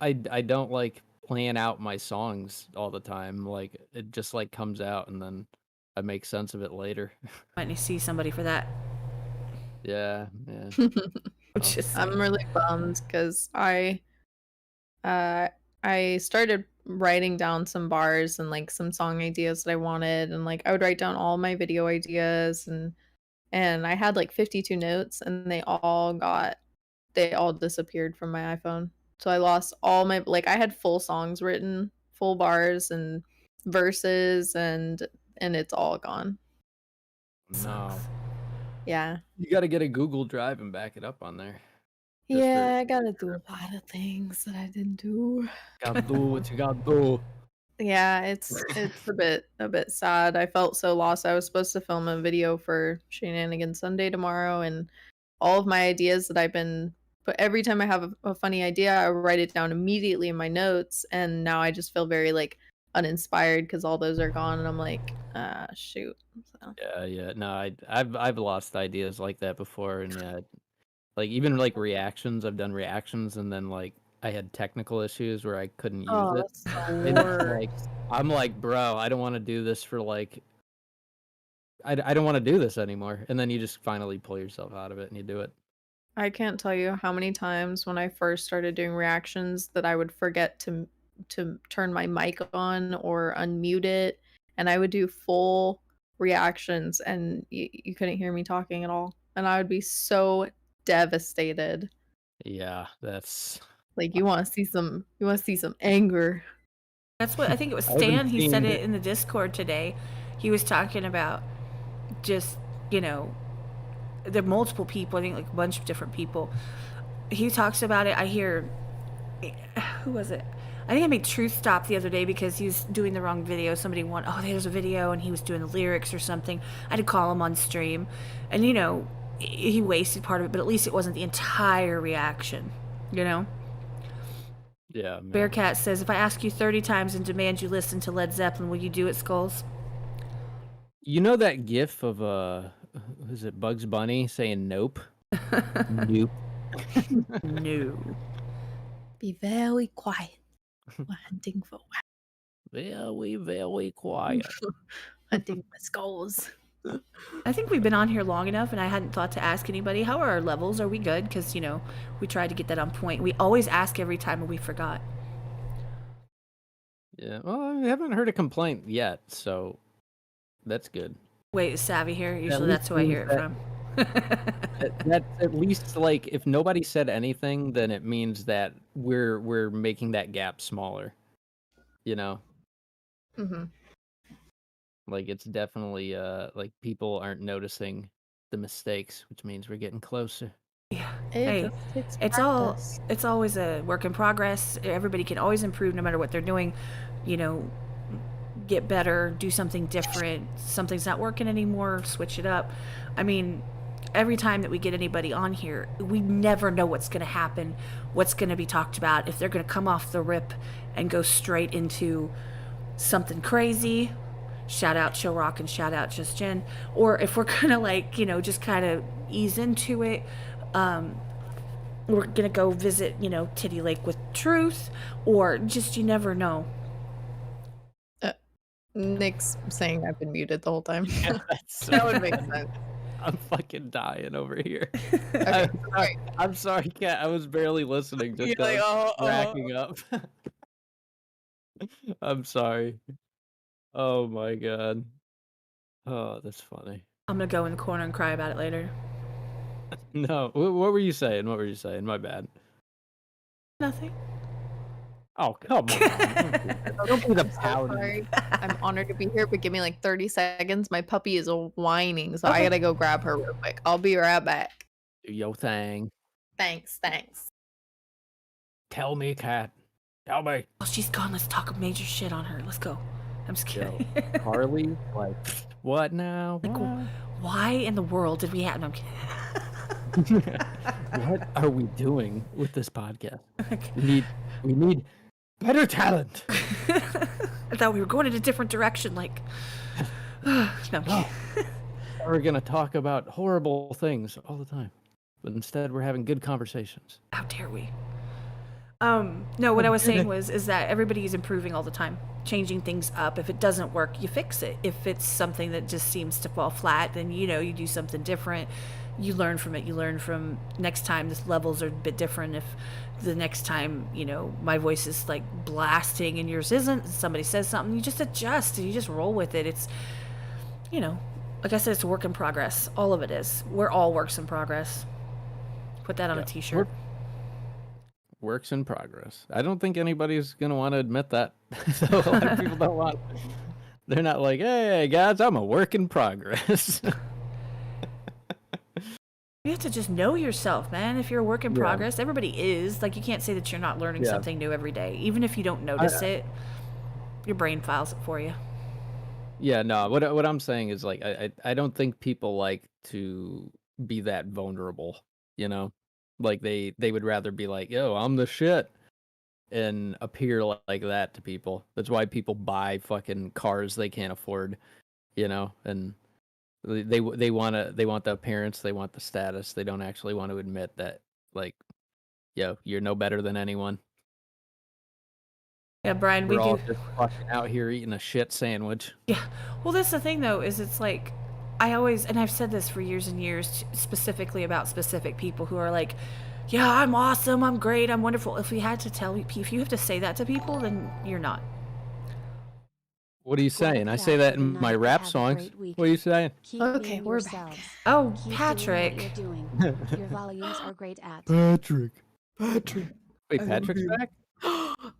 I don't like plan out my songs all the time. Like it just like comes out and then I make sense of it later. Might need to see somebody for that. Yeah. I'm really bummed because I started writing down some bars and like some song ideas that I wanted, and like I would write down all my video ideas, and I had like 52 notes, and they all disappeared from my iPhone. So I lost all my, like, I had full songs written, full bars and verses, and it's all gone. No. Yeah. You got to get a Google Drive and back it up on there. Yeah, I gotta do a lot of things that I didn't do. Gotta do what you gotta do. Yeah, it's a bit sad. I felt so lost. I was supposed to film a video for Shenanigans Sunday tomorrow, and all of my ideas that I've been but every time I have a funny idea, I write it down immediately in my notes, and now I just feel very like uninspired because all those are gone, and I'm like, shoot. So. Yeah. No, I've lost ideas like that before, and yeah, like even like reactions. I've done reactions, and then like I had technical issues where I couldn't use it. That's the And worst. like I'm like, bro, I don't want to do this for like. I don't want to do this anymore, and then you just finally pull yourself out of it and you do it. I can't tell you how many times when I first started doing reactions that I would forget to turn my mic on or unmute it, and I would do full reactions, and you couldn't hear me talking at all, and I would be so devastated. Yeah, that's like you want to see some anger. That's what I think it was Stan. He said it in the Discord today. He was talking about just, there are multiple people, I think like a bunch of different people. He talks about it. I hear, who was it? I think I made Truth stop the other day because he was doing the wrong video. Somebody there's a video, and he was doing the lyrics or something. I had to call him on stream, and he wasted part of it, but at least it wasn't the entire reaction, Yeah. Man. Bearcat says, if I ask you 30 times and demand you listen to Led Zeppelin, will you do it, Skulls? You know that gif of is it Bugs Bunny saying nope? Nope. No. Be very quiet. We're hunting for very quiet. hunting for skulls. I think we've been on here long enough, and I hadn't thought to ask anybody, how are our levels? Are we good? Because, we tried to get that on point. We always ask every time, and we forgot. Yeah, well, I haven't heard a complaint yet, so that's good. Wait, is Savvy here? Usually that's who I hear it from. That's at least, like, if nobody said anything, then it means that we're making that gap smaller, Mm-hmm. Like, it's definitely, like, people aren't noticing the mistakes, which means we're getting closer. Yeah. It Hey, just takes it's practice. it's always a work in progress. Everybody can always improve no matter what they're doing. You know, get better, do something different. Something's not working anymore, switch it up. I mean, every time that we get anybody on here, we never know what's going to happen, what's going to be talked about, if they're going to come off the rip and go straight into something crazy. Shout out Chill Rock and shout out Just Jen. Or if we're going to, like, you know, just kind of ease into it. We're going to go visit, you know, Titty Lake with Truth, or just, you never know. Nick's saying I've been muted the whole time. Yeah, that's so That would make funny. sense. I'm fucking dying over here. Okay, I'm sorry, Kat. I was barely listening. Just You're like, racking up. I'm sorry. Oh my god. Oh, that's funny. I'm going to go in the corner and cry about it later. No, what were you saying? What were you saying? My bad. Nothing. Oh, come on. Don't be the I'm so pouty. sorry. I'm honored to be here, but give me like 30 seconds. My puppy is whining, so I Okay. gotta go grab her real quick. I'll be right back. Do your thing. Thanks. Tell me, Kat. Tell me. Oh, she's gone. Let's talk major shit on her. Let's go. I'm just Yo, kidding. Carlie, like, what now? Like, What? why in the world did we have... No, I'm kidding. What are we doing with this podcast? We need better talent. I thought we were going in a different direction. Like, no, I'm kidding. We're gonna talk about horrible things all the time, but instead we're having good conversations. How dare we? No, what I was saying is that everybody is improving all the time, changing things up. If it doesn't work, you fix it. If it's something that just seems to fall flat, then, you know, you do something different. You learn from it. You learn from next time the levels are a bit different. If the next time, you know, my voice is like blasting and yours isn't, somebody says something, you just adjust and you just roll with it. It's, you know, like I said, it's a work in progress. All of it is. We're all works in progress. Put that on a t-shirt. Works in progress. I don't think anybody's gonna want to admit that. So a lot of people don't want. They're not like, hey guys, I'm a work in progress. You have to just know yourself, man. If you're a work in Yeah. progress, everybody is. Like, you can't say that you're not learning Yeah. something new every day. Even if you don't notice it, your brain files it for you. Yeah, no. What I'm saying is, like, I don't think people like to be that vulnerable. You know, like they would rather be like, yo, I'm the shit, and appear like that to people. That's why people buy fucking cars they can't afford. You know, and they want the appearance, they want the status. They don't actually want to admit that, like, yo, you're no better than anyone. Yeah, Brian, we We're all do. just fucking out here eating a shit sandwich. Yeah. Well, that's the thing, though, is it's like, I always, and I've said this for years and years, specifically about specific people who are like, yeah, I'm awesome, I'm great, I'm wonderful. If you have to say that to people, then you're not. What are you saying? I say that in my rap songs. What are you saying? Keep Okay, being we're yourselves. Oh, Keep Patrick. doing what you're doing. Your volumes are great at. Patrick. Wait, Patrick's back?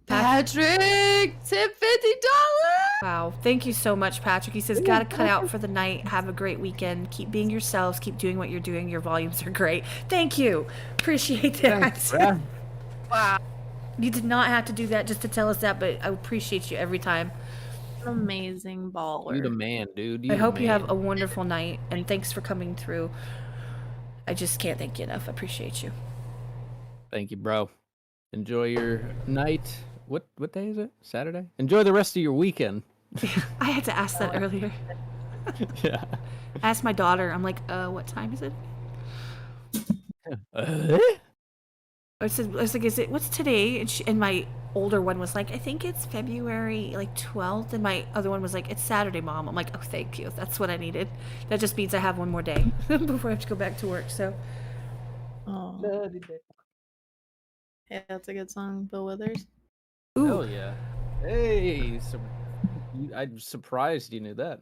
Patrick, tip $50. Wow. Thank you so much, Patrick. He says, gotta cut out for the night. Have a great weekend. Keep being yourselves. Keep doing what you're doing. Your volumes are great. Thank you. Appreciate that. Thanks, bruh. Wow, You did not have to do that just to tell us that, but I appreciate you every time. amazing baller. You the man, dude. I hope you have man. a wonderful night, and thanks for coming through. I just can't thank you enough. I appreciate you. Thank you, bro. Enjoy your night. What day is it? Saturday? Enjoy the rest of your weekend. I had to ask that earlier. Yeah. I asked my daughter, I'm like, what time is it? I was like, what's today? And my older one was like, I think it's February like 12th. And my other one was like, it's Saturday, Mom. I'm like, oh, thank you. That's what I needed. That just means I have one more day before I have to go back to work. So, Oh, yeah, that's a good song, Bill Withers. ooh, Hell yeah. Hey, I'm surprised you knew that.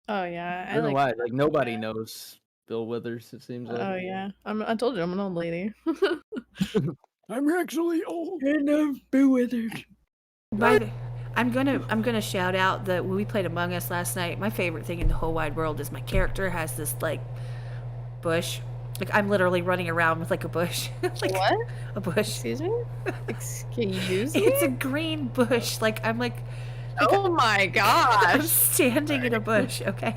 Oh yeah, I don't know why. Like, nobody knows Bill Withers, it seems like. Oh yeah, I told you I'm an old lady. I'm actually old. And I'm Bill Withers. I'm gonna shout out that when we played Among Us last night, my favorite thing in the whole wide world is my character has this like bush Like I'm literally running around with like a bush. Like What? a bush. Excuse me? Excuse me? It's a green bush. Like I'm like Oh my I'm gosh. standing in a bush, okay?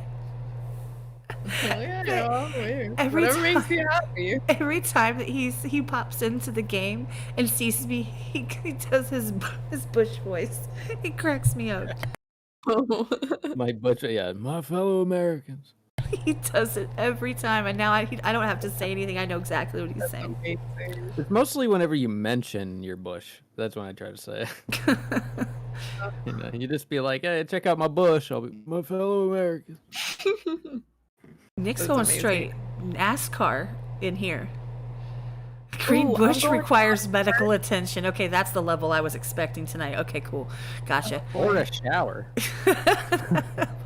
Well, yeah, well, Every whatever makes time- you happy. Every time that he pops into the game and sees me, he does his bush voice. It cracks me up. My butcher, yeah, my fellow Americans. He does it every time, and now I don't have to say anything. I know exactly what he's saying. Amazing. It's mostly whenever you mention your bush. That's when I try to say it. You know, you just be like, hey, check out my bush. I'll be my fellow Americans. Nick's That's going amazing. straight NASCAR in here. Green Ooh, I'm bush going requires medical attention. Okay, that's the level I was expecting tonight. Okay, cool. Gotcha. Or a shower.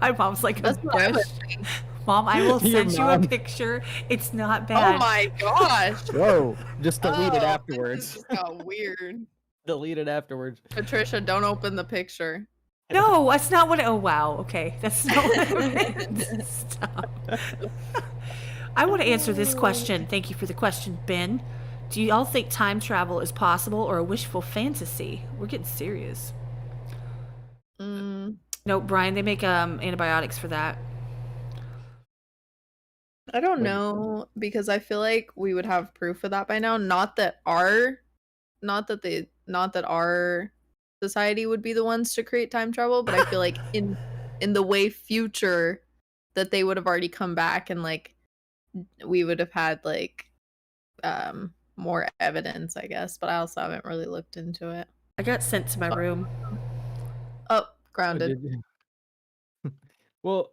My mom's like, a That's what I bush. was thinking. Mom, I will Your send you a mom. picture. It's not Oh bad. my gosh. Whoa, just delete it Oh, afterwards. This just got weird. Delete it afterwards. Patricia, don't open the picture. No, that's not what. Oh wow. Okay, that's not what I meant. Stop. I want to answer this question. Thank you for the question, Ben. Do y'all think time travel is possible or a wishful fantasy? We're getting serious. Mm, No, Brian, they make antibiotics for that. I don't Wait. know because I feel like we would have proof of that by now. Not that our society would be the ones to create time travel, but I feel like in the way future that they would have already come back and like we would have had like more evidence, I guess. But I also haven't really looked into it. I got sent to my room. Oh, Oh, grounded. did you? Well,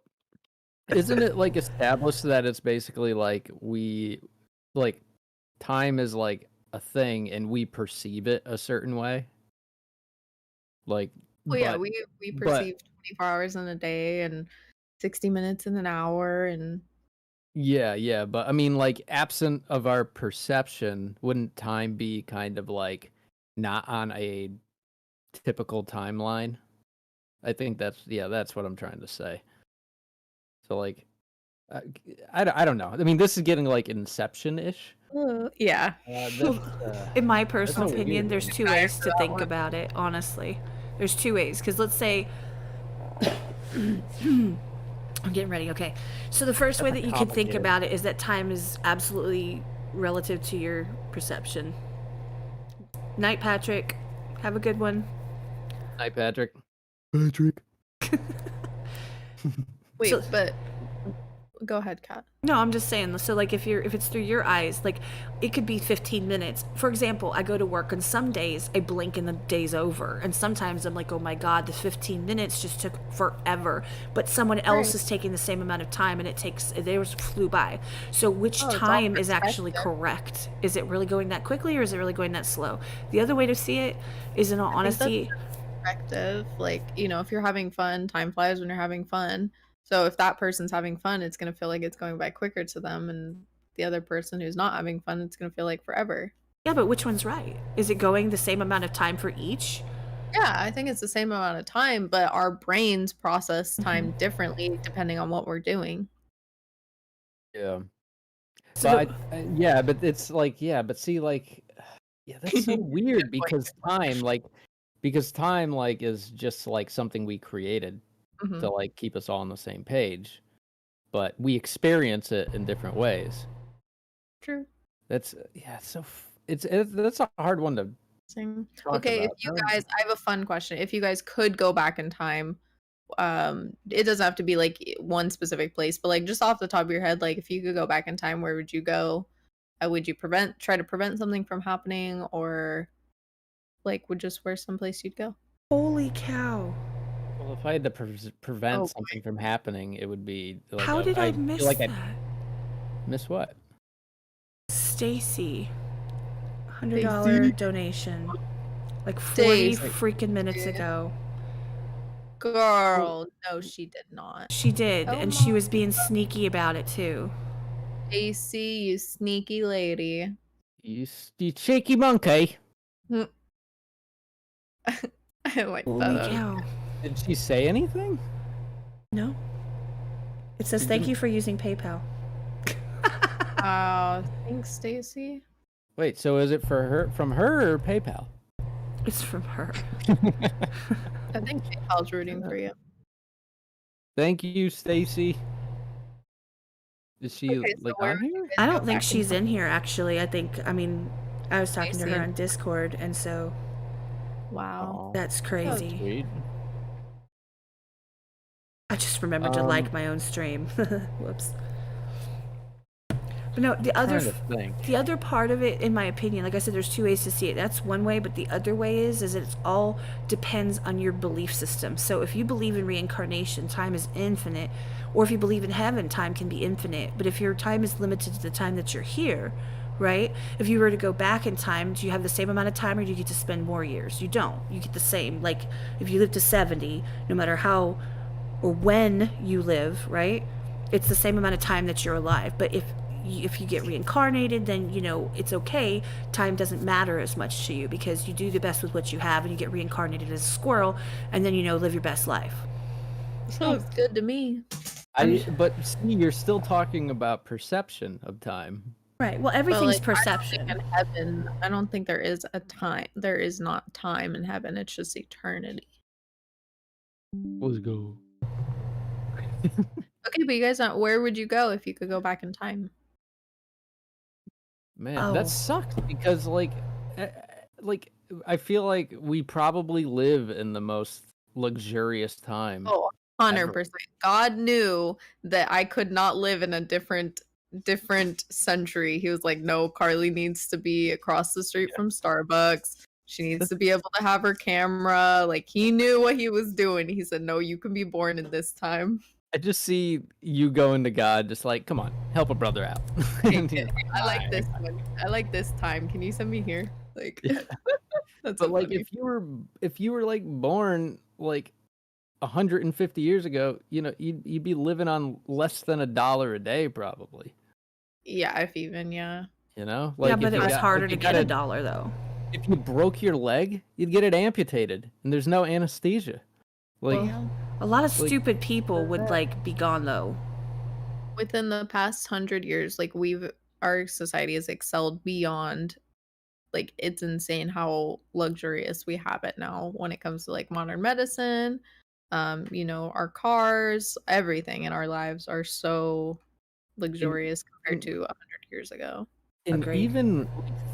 isn't it like established that it's basically like time is like a thing and we perceive it a certain way? Like, Well, yeah, but- we but- perceive 24 hours in a day and 60 minutes in an hour and yeah, but I mean, like, absent of our perception, wouldn't time be kind of like not on a typical timeline? I think that's what I'm trying to say. So, like, I don't know. I mean, this is getting like Inception-ish. yeah. In my personal a weird opinion, there's one. two ways to think about it, honestly. There's two ways. Because let's say. I'm getting ready. Okay. So the first way that you can think complicated. about it is that time is absolutely relative to your perception. Night, Patrick. Have a good one. Hi, Patrick. Patrick. Wait, So- but go ahead, Kat. No, I'm just saying. So, like, if it's through your eyes, like, it could be 15 minutes. For example, I go to work, and some days I blink and the day's over, and sometimes I'm like, oh my god, the 15 minutes just took forever. But someone else Right. is taking the same amount of time, and they flew by. So, which Oh, it's all time is actually perspective. correct? Is it really going that quickly, or is it really going that slow? The other way to see it is, in all honesty, Perspective, like, you know, if you're having fun, time flies when you're having fun. So if that person's having fun, it's going to feel like it's going by quicker to them, and the other person who's not having fun, it's going to feel like forever. yeah. But which one's right? Is it going the same amount of time for each? Yeah, I think it's the same amount of time, but our brains process time differently depending on what we're doing. Yeah. So But but it's like, but see, like, that's so weird because time is just like something we created Mhm. to like keep us all on the same page, but we experience it in different ways. True. That's that's a hard one to talk Okay, about. if you guys, I have a fun question. If you guys could go back in time, it doesn't have to be like one specific place, but like just off the top of your head, like if you could go back in time, where would you go? Would you try to prevent something from happening, or like where's someplace you'd go? Holy cow. Well, if I had to prevent Oh, something from happening, it would be like How did I feel miss like that? miss what? Stacy, $100 Stacy. donation, like 40 Stacy. freaking minutes Yeah. ago. Girl, no, she did not. She did, Oh and she my was being sneaky about it too. AC, you sneaky lady. You cheeky monkey. I like Holy that. cow! Did she say anything? No, it says She thank didn't- you for using PayPal. Wow. Thanks, Stacy. Wait, so is it from her or PayPal? It's from her. I think PayPal's rooting for you. Thank you, Stacy. Is she Okay, so where on would you here? guys I go don't think back in she's time? in here actually. I mean, I was talking to her Stacy. on Discord, and so Wow. Aw, that's that's crazy. sweet. I just remembered to like my own stream. Whoops. But no, Trying to think. the other part of it, in my opinion, like I said, there's two ways to see it. That's one way, but the other way is it's all depends on your belief system. So if you believe in reincarnation, time is infinite, or if you believe in heaven, time can be infinite. But if your time is limited to the time that you're here, right? If you were to go back in time, do you have the same amount of time, or do you get to spend more years? You don't. You get the same. Like if you live to 70, no matter how or when you live, right? It's the same amount of time that you're alive. But if you get reincarnated, then it's okay. Time doesn't matter as much to you because you do the best with what you have, and you get reincarnated as a squirrel, and then live your best life. Sounds good to me. But see, you're still talking about perception of time. Right. Well, But everything's like, perception. I don't think in heaven, I don't think there is a time. There is not time in heaven. It's just eternity. Let's go. Okay, but you guys, where would you go if you could go back in time? Man, Oh. that sucks because like I feel like we probably live in the most luxurious time. Oh, 100%. God knew that I could not live in a different century. He was like, no, Carlie needs to be across the street from Starbucks. She needs to be able to have her camera. Like, he knew what he was doing. He said, no, you can be born in this time. I just see you going to God, just like, come on, help a brother out. And he's like, I like "Alright." this one. I like this time. Can you send me here? Like, Yeah. that's But so like, funny. if you were like born like 150 years ago, you'd be living on less than $1 a day probably. Yeah, if even, yeah. Like yeah, if but it you was got, harder if to you get got a dollar though. if you broke your leg, you'd get it amputated, and there's no anesthesia. Like, Well, a lot of like- stupid people would like be gone though. Within the past 100 years, like our society has excelled beyond. Like, it's insane how luxurious we have it now when it comes to like modern medicine. Our cars, everything in our lives are so luxurious compared to 100 years ago. and Agreed. even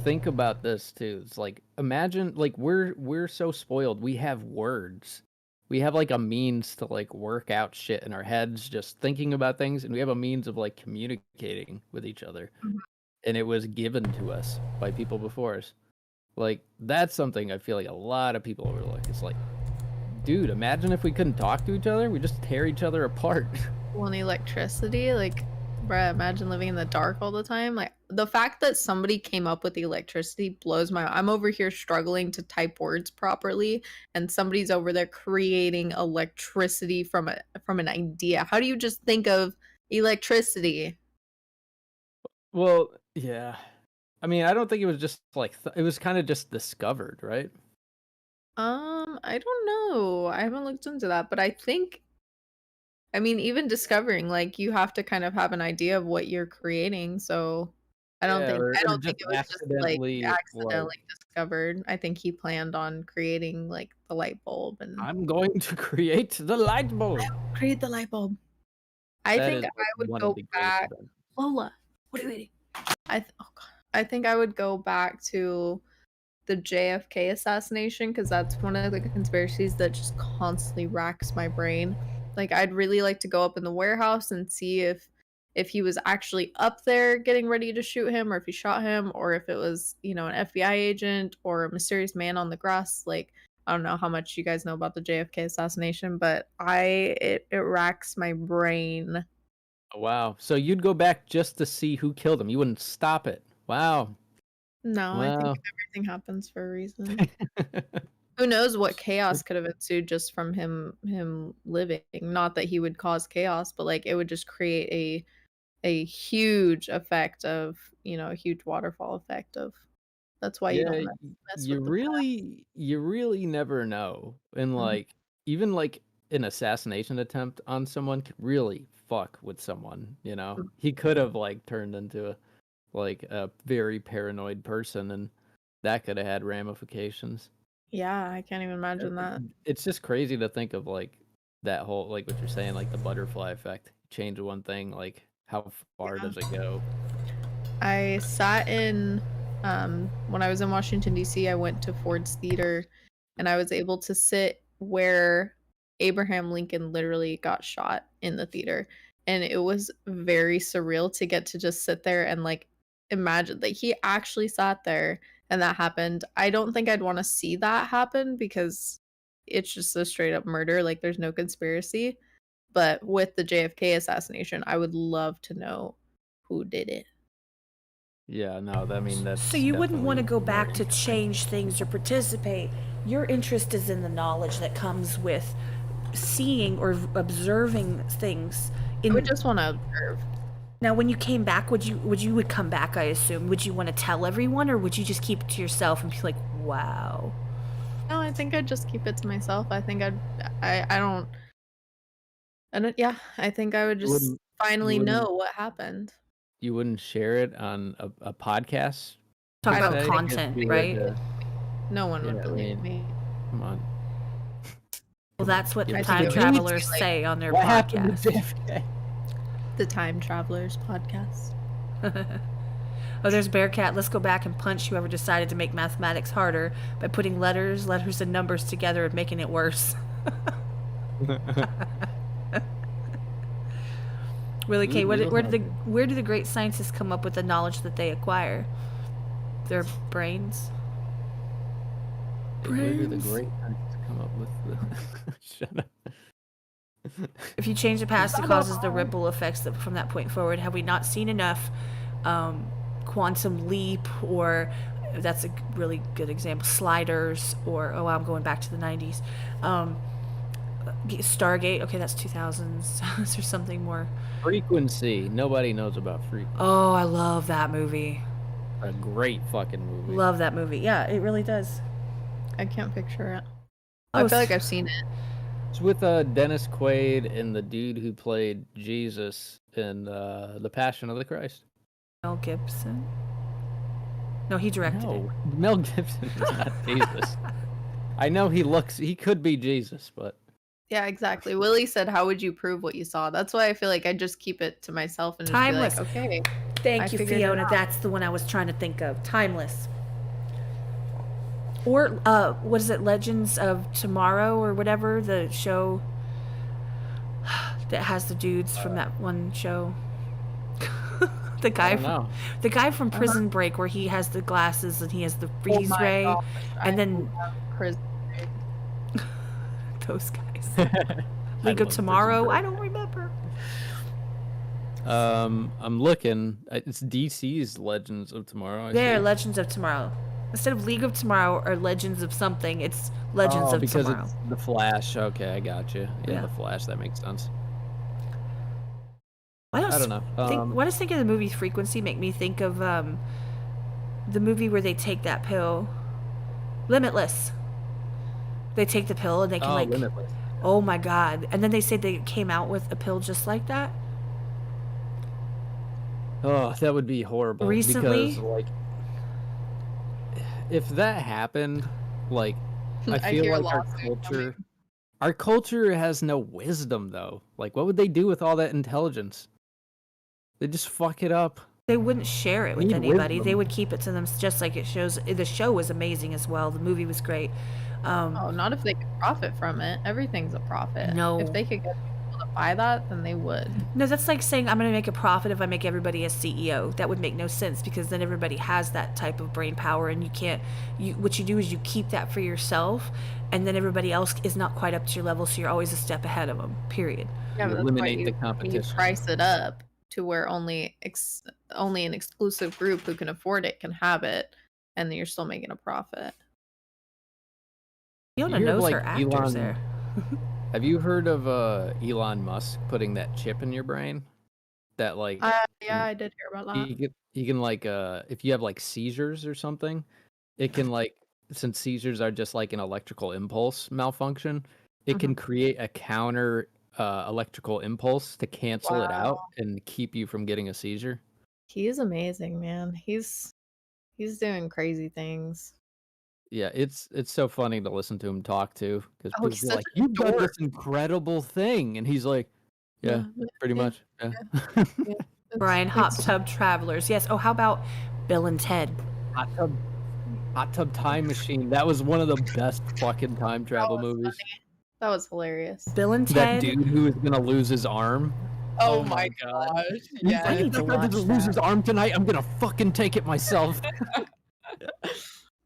think about this too. It's like, imagine, like, we're so spoiled. We have words. We have like a means to like work out shit in our heads, just thinking about things, and we have a means of like communicating with each other. Mhm. And it was given to us by people before us. Like, that's something I feel like a lot of people overlook. It's like, dude, imagine if we couldn't talk to each other. We just tear each other apart. Well, and electricity, like, bruh, imagine living in the dark all the time. Like, the fact that somebody came up with the electricity blows my. I'm over here struggling to type words properly, and somebody's over there creating electricity from an idea. How do you just think of electricity? Well, yeah. I mean, I don't think it was just like it was kind of just discovered, right? I don't know. I haven't looked into that, but I mean, even discovering, like, you have to kind of have an idea of what you're creating. So I don't Yeah, think or I don't think just it was just like accidentally accidentally discovered. I think he planned on creating like the light bulb and I'm going to create the light bulb. create the light bulb. I That think is I like would one go of the greatest back. events. Lola, what are you eating? Oh God. I think I would go back to the JFK assassination because that's one of the conspiracies that just constantly racks my brain. Like, I'd really like to go up in the warehouse and see if he was actually up there getting ready to shoot him, or if he shot him, or if it was, an FBI agent or a mysterious man on the grass. Like, I don't know how much you guys know about the JFK assassination, but it racks my brain. Oh, wow. So you'd go back just to see who killed him. You wouldn't stop it. Wow. No, I think Wow. everything happens for a reason. Who knows what chaos could have ensued just from him living? Not that he would cause chaos, but like it would just create a huge effect of, a huge waterfall effect of. That's why you Yeah, don't mess you with the past. really never know. And Mhm. like, even like an assassination attempt on someone could really fuck with someone, Mhm. He could have like turned into like a very paranoid person, and that could have had ramifications. Yeah, I can't even imagine that. It's just crazy to think of like that whole, like what you're saying, like the butterfly effect. Change one thing, like how far does it go? I sat in when I was in Washington D.C. I went to Ford's Theater, and I was able to sit where Abraham Lincoln literally got shot in the theater, and it was very surreal to get to just sit there and like imagine that he actually sat there and that happened. I don't think I'd want to see that happen because it's just a straight up murder, like there's no conspiracy. But with the JFK assassination, I would love to know who did it. Yeah, no, I mean that's. So you wouldn't want to definitely go back more to change things or participate. Your interest is in the knowledge that comes with seeing or observing things. I would just want to observe. Now, when you came back, would you come back? I assume. Would you want to tell everyone, or would you just keep it to yourself and be like, "Wow"? No, I think I'd just keep it to myself. I think yeah, I think I would just wouldn't- finally wouldn't- know what happened. You wouldn't share it on a podcast? Talk I about don't think content, You right? would, No one would Yeah, I believe mean- me. come on. Well, that's what Yeah, the I time think it would travelers be like, say on their What happened to podcast. JFK? The Time Travelers podcast. Oh, there's Bearcat. Let's go back and punch whoever decided to make mathematics harder by putting letters, and numbers together and making it worse. Really, Kate, where do the great scientists come up with the knowledge that they acquire? Their brains? Where do the Brains. great scientists come up with the... Shut up. If you change the past, it causes the ripple effects that from that point forward. Have we not seen enough quantum leap, or that's a really good example, sliders, or I'm going back to the 90s. Stargate, okay, that's 2000s. Is there something more? Frequency. Nobody knows about Frequency. Oh, I love that movie. A great fucking movie. Love that movie. Yeah, it really does. I can't picture it. Oh, I feel like I've seen it. It's with Dennis Quaid and the dude who played Jesus in The Passion of the Christ. Mel Gibson. No, he directed it. No, Mel Gibson is not Jesus. I know he could be Jesus, but Yeah, exactly. Willie said, "How would you prove what you saw?" That's why I feel like I just keep it to myself and just Timeless. be like, "Okay." Thank I you, figured it Fiona. out. That's the one I was trying to think of. Timeless. Or what is it? Legends of Tomorrow or whatever, the show that has the dudes from that one show. the I guy don't from know. the guy from Prison Break, where he has the glasses and he has the freeze my ray, gosh, and I then love Prison Break. those guys. I League of love Tomorrow. Prison I don't remember. Break. I'm looking. It's DC's Legends of Tomorrow. There, see. Legends of Tomorrow. Instead of League of Tomorrow or Legends of something, it's Legends of because Tomorrow. it's the Flash. Okay, I got you. Yeah, Yeah. the Flash. That makes sense. I don't know. Why does thinking of the movie Frequency make me think of the movie where they take that pill, Limitless. They take the pill and they can Limitless. oh my god! And then they say they came out with a pill just like that. Oh, that would be horrible. Recently? Because, like, if that happened, like, I I feel hear like lawsuit our culture has no wisdom, though. Like, what would they do with all that intelligence? They just fuck it up. They wouldn't share it with Need anybody. They wisdom. would keep it to them, just like it shows. The show was amazing as well. The movie was great. Oh, not if they could profit from it. Everything's a profit. No. If they could get people to buy that, then they would. No, that's like saying I'm going to make a profit if I make everybody a CEO. That would make no sense because then everybody has that type of brain power, and you can't. What you do is you keep that for yourself, and then everybody else is not quite up to your level, so you're always a step ahead of them. Period. Yeah, You but that's why eliminate the you competition. price it up to where only an exclusive group who can afford it can have it, and then you're still making a profit. Fiona You heard, knows like, her actors Elon- there. Have you heard of Elon Musk putting that chip in your brain? That, like, Yeah, I did hear about that. he can like if you have like seizures or something, it can, like, since seizures are just like an electrical impulse malfunction, it can create a counter electrical impulse to cancel it out and keep you from getting a seizure. He is amazing, man. He's doing crazy things. Yeah, it's so funny to listen to him talk too, because Oh, people he's be such like, a "You've done dork. this incredible thing," and he's like, "Yeah, pretty Yeah, much, yeah." yeah. Brian, Hot Tub Travelers. Yes. Oh, how about Bill and Ted? Hot Tub Hot Tub Time Machine. That was one of the best fucking time That travel was movies. funny. That was hilarious. Bill and That Ted. dude who is gonna lose his arm. Oh Oh my my god. gosh. He's Yeah. I like, need "If to that guy watch doesn't lose his that. arm tonight, I'm gonna fucking take it myself."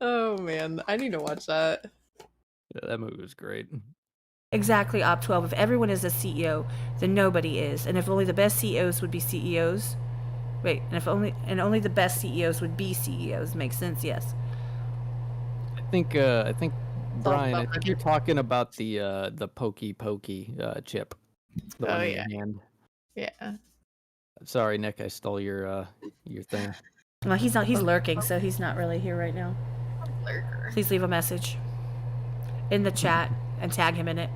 Oh man, I need to watch that. Yeah, that movie was great. Exactly, Op 12. If everyone is a CEO, then nobody is. And if only the best CEOs would be CEOs. Wait, and only the best CEOs would be CEOs. Makes sense, yes. I think Brian, I think you're talking about the pokey chip. The one in your hand. Yeah. Sorry, Nick, I stole your thing. Well, he's not. He's lurking, so he's not really here right now. Lurker. Please leave a message in the chat and tag him in it.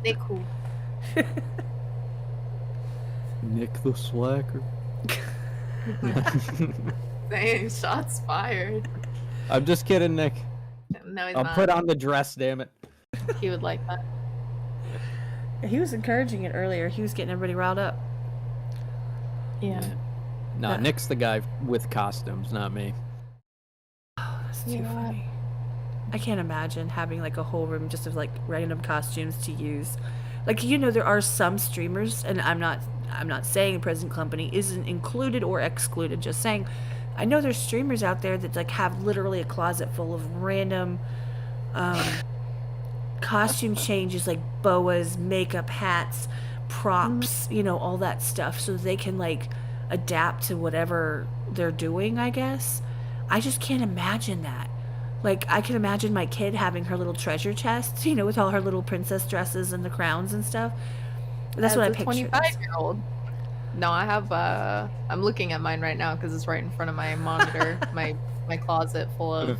They cool. Nick the Slacker. Dang, shots fired. I'm just kidding, Nick. No, he's I'll not. put on the dress, damn it. He would like that. He was encouraging it earlier. He was getting everybody riled up. Yeah. No, Nick's the guy with costumes, not me. Oh, that's too Yeah. funny. I can't imagine having like a whole room just of like random costumes to use. Like, you know, there are some streamers, and I'm not saying present company isn't included or excluded, just saying I know there's streamers out there that like have literally a closet full of random costume changes, like boas, makeup, hats, props, you know, all that stuff, so they can like adapt to whatever they're doing, I guess. I just can't imagine that. Like, I can imagine my kid having her little treasure chest, you know, with all her little princess dresses and the crowns and stuff. That's what I picture. 25-year-old. No, I have I'm looking at mine right now because it's right in front of my monitor, my closet full of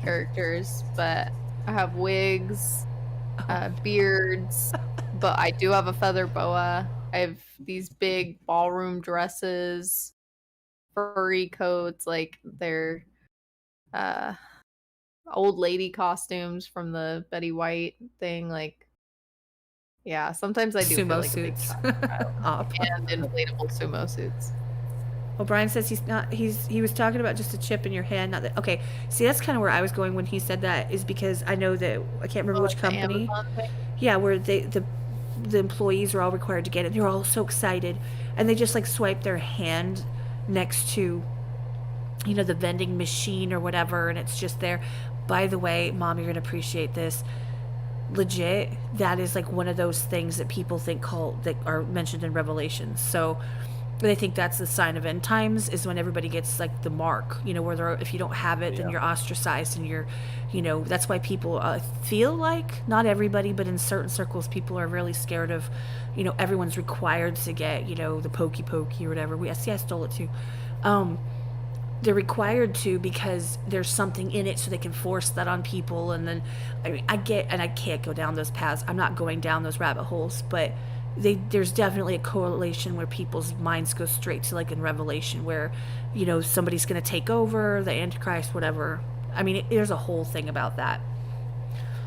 characters. But I have wigs, beards, but I do have a feather boa. I have these big ballroom dresses, furry coats, like they're old lady costumes from the Betty White thing. Like, yeah, sometimes I do feel Sumo like suits. a big child. Up. And inflatable sumo suits. Well, Brian says he was talking about just a chip in your hand, not that. Okay, see, that's kind of where I was going when he said that, is because I know that I can't remember which company. Yeah, where the employees are all required to get it. They're all so excited, and they just like swipe their hand next to, you know, the vending machine or whatever, and it's just there. By the way, Mom, you're gonna appreciate this. Legit, that is like one of those things that people think that are mentioned in Revelations. So they think that's the sign of end times, is when everybody gets like the mark, you know, where if you don't have it, then you're ostracized, and you're, you know, that's why people feel like, not everybody, but in certain circles, people are really scared of, you know, everyone's required to get, you know, the pokey or whatever. I stole it too. They're required to, because there's something in it, so they can force that on people. And then, I mean, I can't go down those paths. I'm not going down those rabbit holes, but there's definitely a correlation where people's minds go straight to, like in Revelation, where, you know, somebody's going to take over, the Antichrist, whatever. I mean, there's a whole thing about that.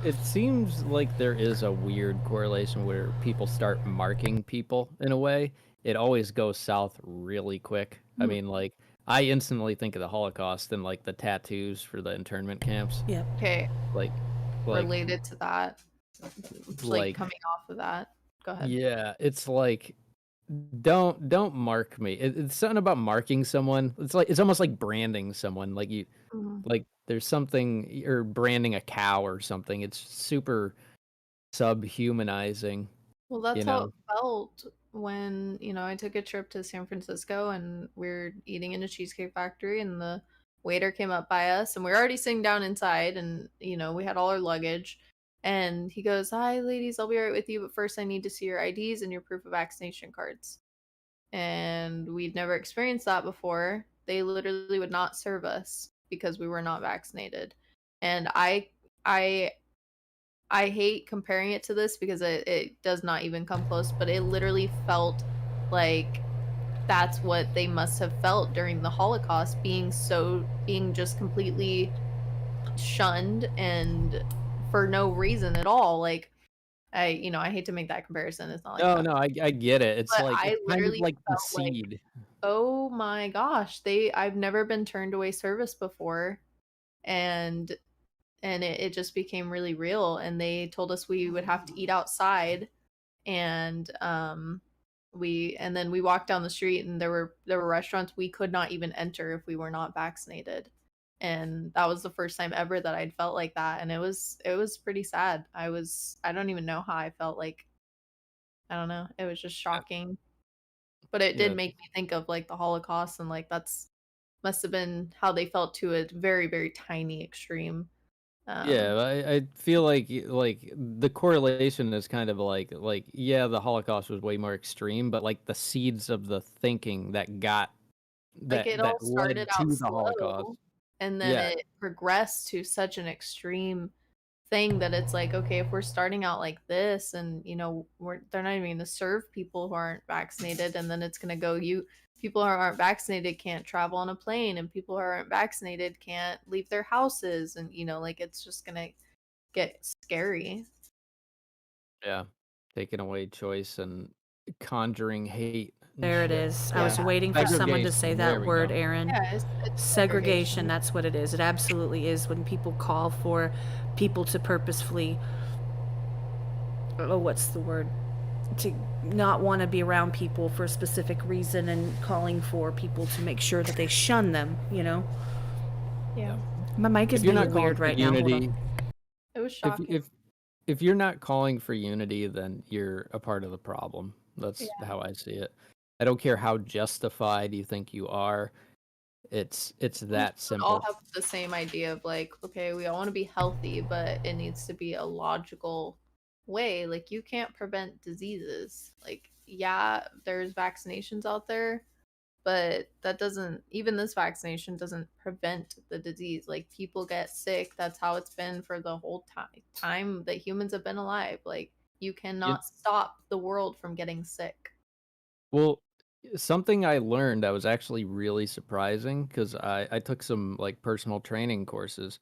It seems like there is a weird correlation where people start marking people in a way. It always goes south really quick. I mean, like, I instantly think of the Holocaust and like the tattoos for the internment camps. Yeah. Okay. Like Related to that, like coming off of that. Go ahead. Yeah, it's like, don't mark me. It's something about marking someone. It's almost like branding someone. Like you, like there's something, or branding a cow or something. It's super subhumanizing. Well, that's how it felt when, you know, I took a trip to San Francisco and we were eating in a cheesecake factory, and the waiter came up by us, and we were already sitting down inside, and, you know, we had all our luggage, and he goes, "Hi, ladies, I'll be right with you, but first I need to see your IDs and your proof of vaccination cards." And we'd never experienced that before. They literally would not serve us because we were not vaccinated. And I hate comparing it to this because it does not even come close, but it literally felt like that's what they must have felt during the Holocaust, being just completely shunned and for no reason at all. Like, I hate to make that comparison. It's not like that. No, I get it. It's But like I it's kind of literally like the felt like, seed. oh my gosh, I've never been turned away service before, and it just became really real. And they told us we would have to eat outside, and then we walked down the street, and there were restaurants we could not even enter if we were not vaccinated. And that was the first time ever that I'd felt like that, and it was pretty sad. I don't even know how I felt. Like, I don't know, it was just shocking. But it did Yeah. make me think of like the Holocaust, and like that's must have been how they felt to a very, very tiny extreme. Yeah, Um, I feel like the correlation is kind of like yeah, the Holocaust was way more extreme, but like the seeds of the thinking that got like that it that all started led out to the Holocaust. slow, and then Yeah, it progressed to such an extreme thing that it's like, okay, if we're starting out like this, and they're not even going to serve people who aren't vaccinated, and then it's going to go, people who aren't vaccinated can't travel on a plane, and people who aren't vaccinated can't leave their houses, and like it's just going to get scary. yeah, taking away choice and conjuring hate and There it shit. is. I Yeah. was Yeah, waiting for someone to say segregation. There that we word, go. Aaron. Yeah, it's Segregation, that's what it is. It absolutely is when people call for people to purposefully, oh, what's the word? To not want to be around people for a specific reason and calling for people to make sure that they shun them, Yeah, My mic is If you're being not calling weird for right now. Hold unity, on. it was if shocking. if if you're not calling for unity, then you're a part of the problem. Yeah. That's how I see it. I don't care how justified you think you are. It's We that should all simple. have the same idea of like, okay, we all want to be healthy, but it needs to be a logical way. Like, you can't prevent diseases. Like, yeah, there's vaccinations out there, but that doesn't, even this vaccination doesn't prevent the disease. Like, people get sick. That's how it's been for the whole time that humans have been alive. Like, you You, cannot stop the world from getting sick. well, something I learned that was actually really surprising because I took some like personal training courses,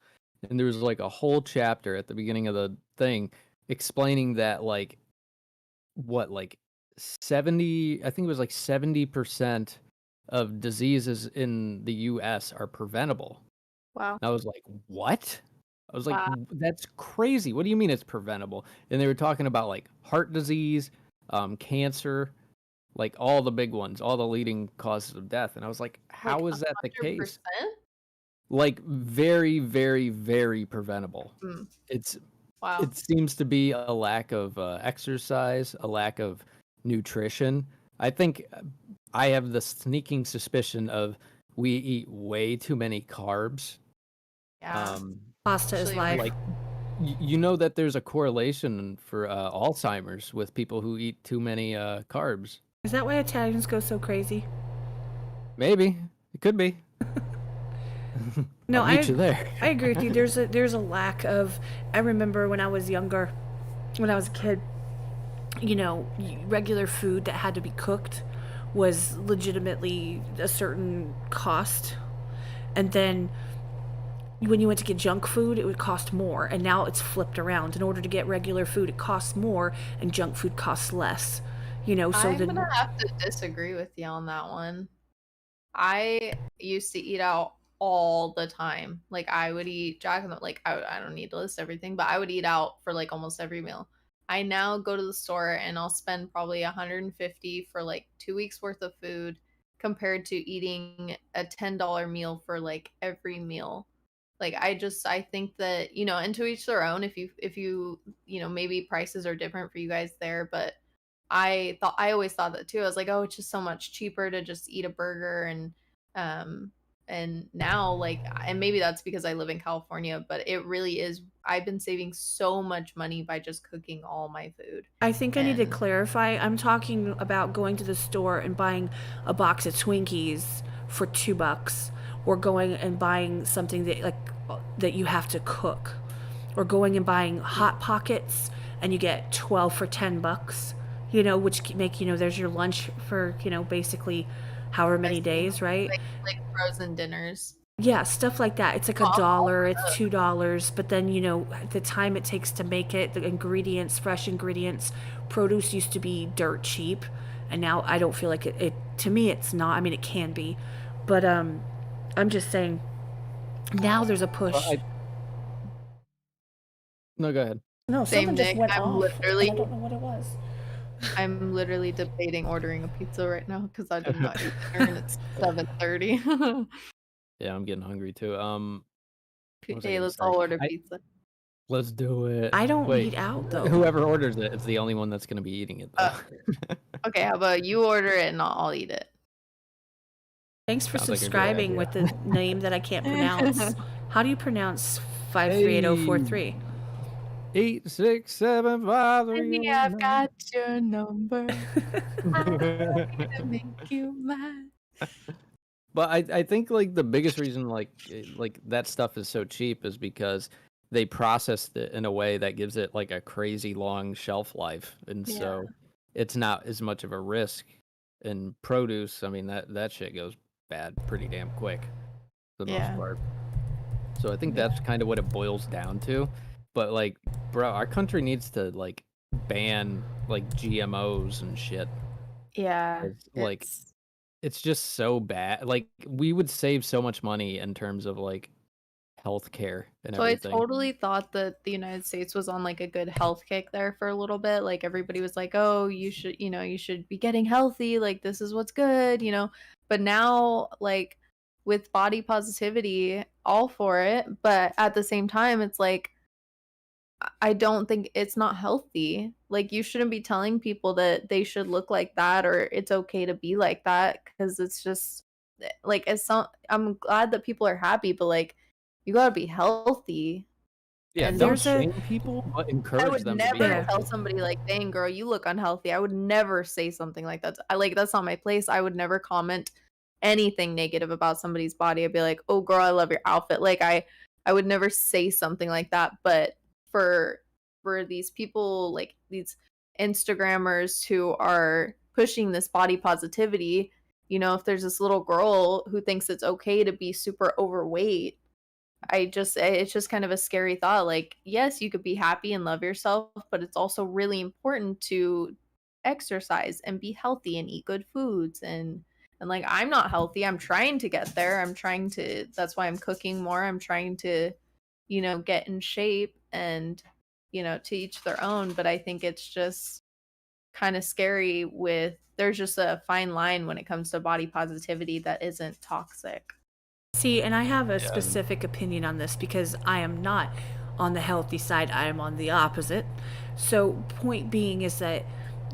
and there was like a whole chapter at the beginning of the thing explaining that like 70, I think it was like 70% of diseases in the US are preventable. Wow. And I was like, "What?" I was like, Wow. That's crazy. What do you mean it's preventable?" And they were talking about like heart disease, cancer, like all the big ones, all the leading causes of death. And I was like, Like "How is that the case?" 100%? Like very, very, very preventable. Mm, It's wow. it seems to be a lack of exercise, a lack of nutrition. I think I have the sneaking suspicion of we eat way too many carbs. Yeah. Pasta is Actually, life. Like you know that there's a correlation for Alzheimer's with people who eat too many carbs. Is that why Italians go so crazy? Maybe it could be. No, I'll meet you there. I agree with you. There's a lack of. I remember when I was younger, when I was a kid, regular food that had to be cooked was legitimately a certain cost, and then when you went to get junk food, it would cost more, and now it's flipped around. In order to get regular food, it costs more, and junk food costs less. So I'm then gonna have to disagree with you on that one. I used to eat out all the time. Like, I would eat Jack in the, like, I don't need to list everything, but I would eat out for like almost every meal. I now go to the store and I'll spend probably 150 for like 2 weeks worth of food, compared to eating a $10 meal for like every meal. Like, I think that, and to each their own. If you maybe prices are different for you guys there, but I always thought that too. I was like, oh, it's just so much cheaper to just eat a burger. Um and now, like, and maybe that's because I live in California, but it really is, I've been saving so much money by just cooking all my food. I think I need to And clarify. I'm talking about going to the store and buying a box of Twinkies for $2, or going and buying something that you have to cook, or going and buying Hot Pockets and you get 12 for $10. Which make there's your lunch for basically however many I've seen days, right? like frozen dinners. Yeah, stuff like that. It's like Oh, I'm all $1, for it's those. $2, but then, the time it takes to make it, the ingredients, fresh ingredients, produce used to be dirt cheap, and now I don't feel like it to me it's not. I mean, it can be, but I'm just saying now there's a Well, push. No, go ahead. No, Same, something just Nick. went off, and I don't know what it was. I'm literally debating ordering a pizza right now because I did not eat dinner and it's 7:30. Yeah, I'm getting hungry too. What was I Hey, gonna let's say? all order pizza. Let's do it. I don't Wait, eat out though. whoever orders it is the only one that's gonna be eating it though. Okay, how about you order it and I'll eat it? Thanks for Sounds like a great subscribing with the idea. name that I can't pronounce. How do you pronounce 538043? 86753. Baby, I've got your number. I'm ready to make you mine. But I think like the biggest reason like that stuff is so cheap is because they processed it in a way that gives it like a crazy long shelf life, and Yeah. so it's not as much of a risk. In produce, I mean that shit goes bad pretty damn quick for the most Yeah. part. So I think that's kind of what it boils down to. But like, bro, our country needs to like ban like GMOs and shit. Yeah. Like it's just so bad. Like we would save so much money in terms of like healthcare and So I everything. totally thought that the United States was on like a good health kick there for a little bit. Like everybody was like, "Oh, you should be getting healthy. Like this is what's good, you know." But now like with body positivity, all for it, but at the same time it's like I don't think it's not healthy. Like you shouldn't be telling people that they should look like that or it's okay to be like that because it's just like I'm glad that people are happy, but like you gotta be healthy. Yeah, And don't There's a shame people, but I encourage would them to be never Yeah. tell healthy. somebody like, "Dang girl, you look unhealthy." I would never say something like that. I like that's not my place. I would never comment anything negative about somebody's body. I'd be like, "Oh girl, I love your outfit." Like I would never say something like that. But for for these people like these Instagrammers who are pushing this body positivity, if there's this little girl who thinks it's okay to be super overweight, it's just kind of a scary thought. Like, yes, you could be happy and love yourself, but it's also really important to exercise and be healthy and eat good foods and like I'm not healthy. I'm trying to get there. That's why I'm cooking more. I'm trying to, get in shape and, to each their own, but I think it's just kind of scary there's just a fine line when it comes to body positivity that isn't toxic. See, and I have a Yeah. specific opinion on this because I am not on the healthy side, I am on the opposite. So, point being is that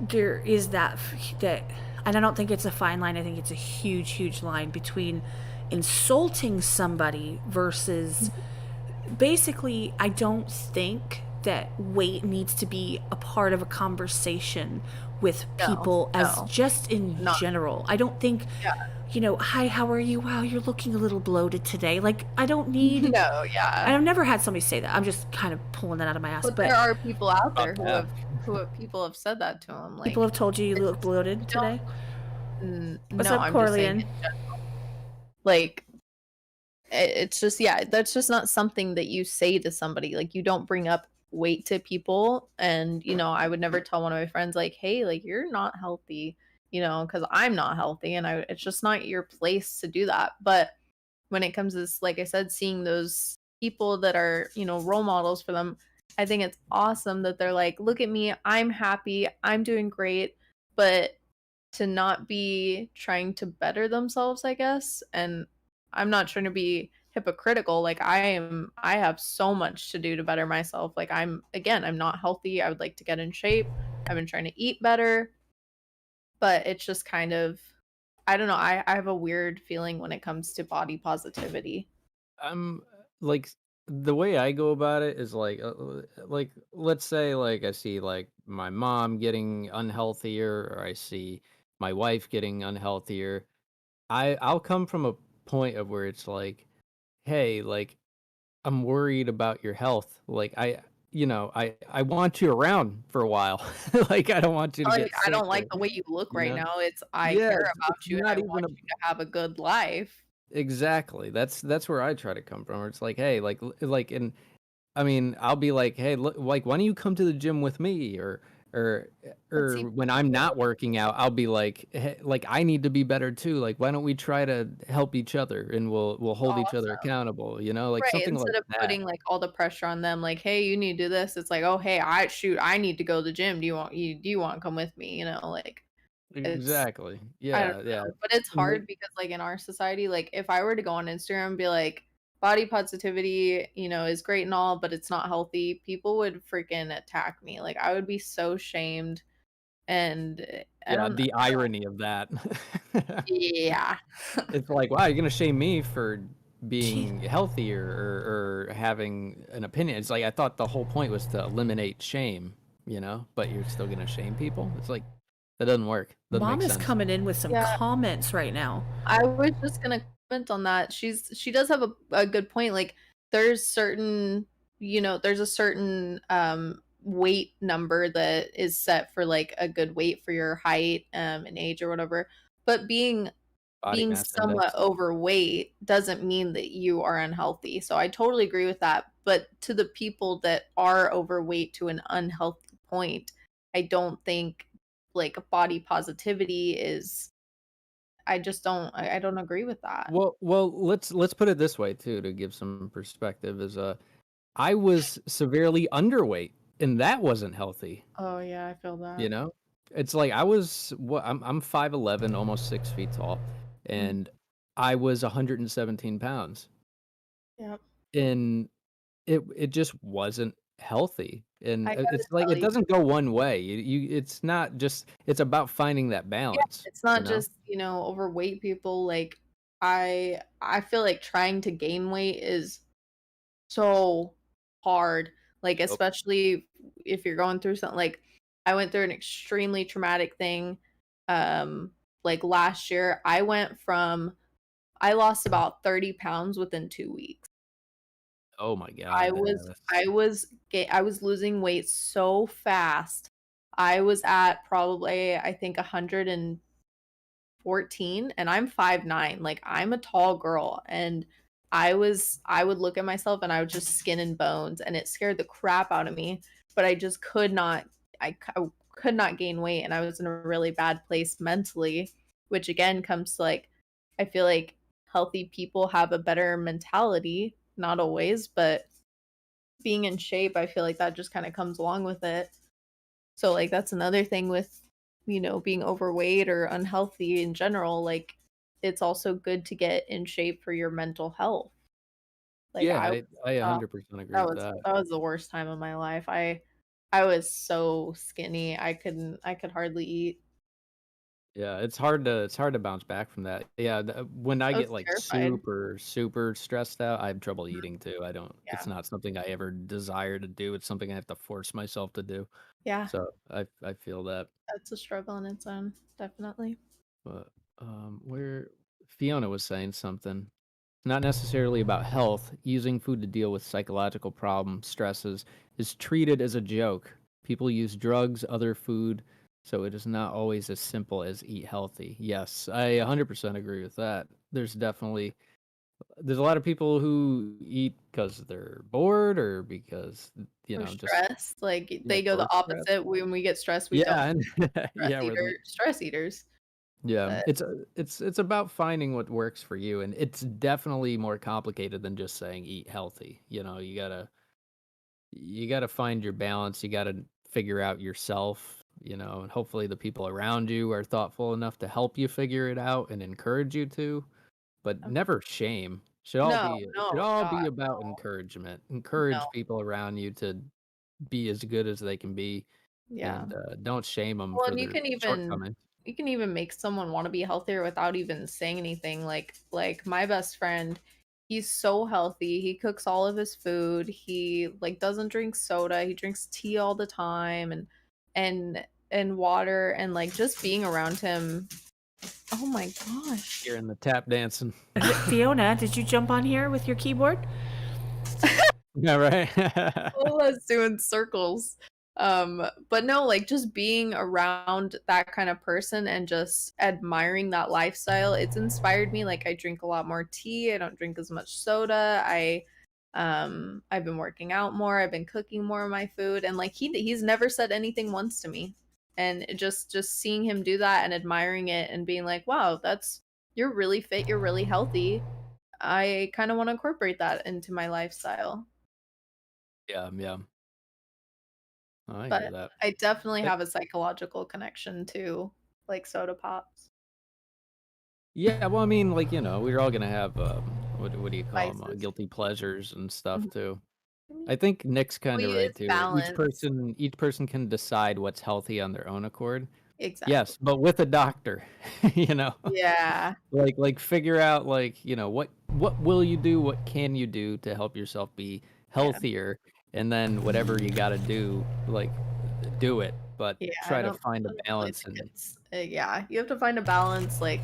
there is that, and I don't think it's a fine line, I think it's a huge, huge line between insulting somebody versus basically, I don't think that weight needs to be a part of a conversation with people as no. just in Not- general. I don't think, hi, how are you? Wow, you're looking a little bloated today. Like, I don't need. No, yeah. I've never had somebody say that. I'm just kind of pulling that out of my ass. But But there are people out there Yeah. people have said that to him. Like people have told you look bloated don't- today. What's no, up, I'm just saying Corlian? in general. Like it's just that's just not something that you say to somebody. Like you don't bring up weight to people, and I would never tell one of my friends like, "Hey, like you're not healthy," because I'm not healthy, and it's just not your place to do that. But when it comes to this, like I said, seeing those people that are, role models for them, I think it's awesome that they're like, look at me, I'm happy, I'm doing great, but to not be trying to better themselves, I guess. And I'm not trying to be hypocritical. Like I have so much to do to better myself. Like I'm not healthy. I would like to get in shape. I've been trying to eat better, but it's just kind of I don't know. I have a weird feeling when it comes to body positivity. I'm like the way I go about it is like let's say like I see like my mom getting unhealthier or I see my wife getting unhealthier. I'll come from a point of where it's like, hey, like I'm worried about your health. Like you know, I want you around for a while. Like, I don't want you to Like, get I sick don't like or, the way you look you right know? now. It's I Yeah, care it's about you and I not want even a you to have a good life. exactly. That's where I try to come from. Where it's like, hey, like, and I mean, I'll be like, "Hey, look, like, why don't you come to the gym with me?" Or But or see, when I'm not working out, I'll be like, "Hey, like, I need to be better too. Like, why don't we try to help each other and we'll hold each other awesome. accountable?" You know, like Right, something like instead of that. putting, like, all the pressure on them, like, "Hey, you need to do this," it's like, "Oh, hey, I need to go to the gym. Do you wanna come with me?" You know, like, it's Exactly. I don't Yeah, yeah. know, but it's And they hard because, like, in our society, like, if I were to go on Instagram and be like, "Body positivity, you know, is great and all, but it's not healthy," people would freaking attack me, like, I would be so shamed, and, I yeah, don't the irony of that. yeah. It's like, "Wow, you're gonna shame me for Jeez. being healthy or having an opinion." It's like, I thought the whole point was to eliminate shame, you know, but you're still gonna shame people? It's like, that doesn't work. Doesn't Mom make is sense. coming in with some Yeah. comments right now. I was just gonna comment on that. She does have a good point. Like there's certain, you know, there's a certain weight number that is set for like a good weight for your height and age or whatever. But Body being mass somewhat index. overweight doesn't mean that you are unhealthy. So I totally agree with that. But to the people that are overweight to an unhealthy point, I don't think like body positivity is I just don't I don't agree with that. Well, let's put it this way too to give some perspective is, I was severely underweight, and that wasn't healthy, Oh, yeah, I feel you that. know? It's like I was what I'm 5'11", almost 6 feet tall, Mhm. and I was 117 pounds, Yep. and it just wasn't healthy, and, I gotta it's like tell it you doesn't go one way. It's not just it's about finding that yeah, balance, it's you not know? just, you know, overweight people, like, I feel like trying to gain weight is so hard, like, Yep. especially if you're going through something like, I went through an extremely traumatic thing, um, like, last year. I lost about 30 pounds within 2 weeks. Oh my I god, yeah, was that's I was losing weight so fast. I was at probably, I think, 114 and I'm 5'9". Like I'm a tall girl and I would look at myself and I was just skin and bones and it scared the crap out of me, but I just could not I could not gain weight and I was in a really bad place mentally, which again comes to like I feel like healthy people have a better mentality, not always, but being in shape, I feel like that just kind of comes along with it. So like that's another thing with, you know, being overweight or unhealthy in general, like it's also good to get in shape for your mental health. Like yeah, I I uh, 100% agree with that. that was the worst time of my life. I was so skinny. I could hardly eat. Yeah, it's hard to bounce back from that. Yeah, when I I get, was like, terrified. super stressed out, I have trouble Mhm. eating too. I don't it's Yeah. not something I ever desire to do, it's something I have to force myself to do. Yeah. So, I feel that. That's a struggle in its own, definitely. But, where Fiona was saying something. Not necessarily about health. Using food to deal with psychological problems, stresses, is treated as a joke. People use drugs, other food, so it is not always as simple as eat healthy. Yes, I 100% agree with that. There's a lot of people who eat because they're bored or because, you Or know, just stress, like yeah, they go the work stress. opposite. When we get stressed, we don't Yeah, and yeah, stress eaters. yeah, But it's about finding what works for you, and it's definitely more complicated than just saying eat healthy. You know, you gotta find your balance. You gotta figure out yourself. You know, and hopefully the people around you are thoughtful enough to help you figure it out and encourage you to, but never shame. no, Should no, all God, be about no, encouragement. no. Encourage people around you to be as good as they can be, Yeah. and don't shame them Well, for and their shortcomings. you can even make someone wanna be healthier without even saying anything, like, my best friend, he's so healthy, he cooks all of his food, he, like, doesn't drink soda, he drinks tea all the time and water, and, like, just being around him oh my gosh. Hearing the tap dancing. Fiona, did you jump on here with your keyboard? Yeah, right. Lola's doing circles. But no, like just being around that kind of person and just admiring that lifestyle, it's inspired me. Like I drink a lot more tea, I don't drink as much soda. I've been working out more, I've been cooking more of my food, and like he's never said anything once to me. And just seeing him do that and admiring it and being like, wow, that's you're really fit, you're really healthy. I kind of want to incorporate that into my lifestyle. Yeah, yeah. I hear But that. I definitely Like, have a psychological connection to like soda pops, yeah, well, I mean, like, we're all gonna have what do you call them? vices. Guilty pleasures and stuff Mhm. too. I mean, I think Nick's kind well, of right it's too. balance. Each person can decide what's healthy on their own accord. Exactly. Yes, but with a doctor, you know. Yeah. Like figure out like, what will you do, what can you do to help yourself be Yeah. healthier, and then whatever you got to do, like do it, but Yeah. try to find a I don't really balance think and it's yeah. You have to find a balance. Like,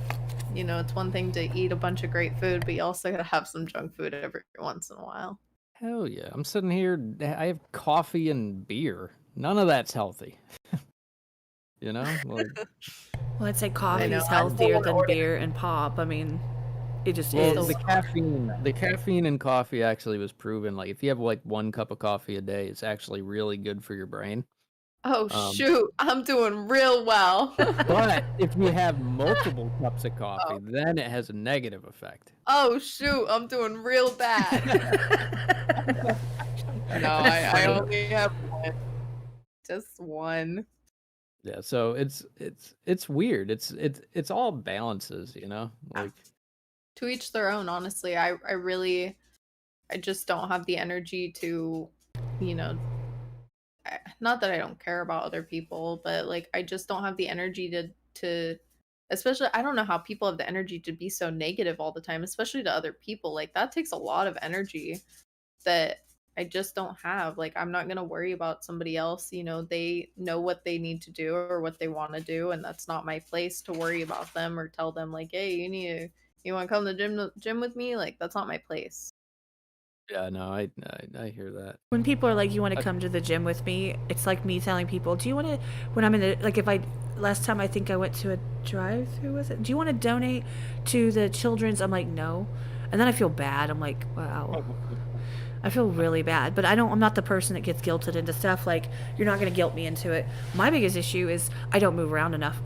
it's one thing to eat a bunch of great food, but you also gotta have some junk food every once in a while. hell yeah. I'm sitting here, I have coffee and beer. None of that's healthy, you know? Like Well, I'd say I like know. coffee's I still healthier want to than order. beer and pop. I mean, it just I well, still is. want to order. the caffeine in coffee actually was proven like if you have like 1 cup of coffee a day, it's actually really good for your brain. Oh Um, shoot! I'm doing real well. But if you have multiple cups of coffee, Oh. then it has a negative effect. Oh shoot! I'm doing real bad. No, That's I funny. only have one. Just one. Yeah, so it's weird. It's all balances, Yeah. Like To each their own, honestly. I just don't have the energy to, you know, not that I don't care about other people, but like I just don't have the energy to especially I don't know how people have the energy to be so negative all the time, especially to other people. Like that takes a lot of energy that I just don't have. Like I'm not going to worry about somebody else, they know what they need to do or what they want to do, and that's not my place to worry about them or tell them like, "Hey, you want to come to the gym with me?" Like that's not my place. yeah, no, I hear that. When people are like, "You want to I, come to the gym with me?" It's like me telling people, "Do you want to?" When I'm in the like, if I last time I think I went to a drive-through, was it? Do you want to donate to the children's? I'm like, no, and then I feel bad. I'm like, wow. I feel really bad, but I'm not the person that gets guilted into stuff. Like, you're not going to guilt me into it. My biggest issue is I don't move around enough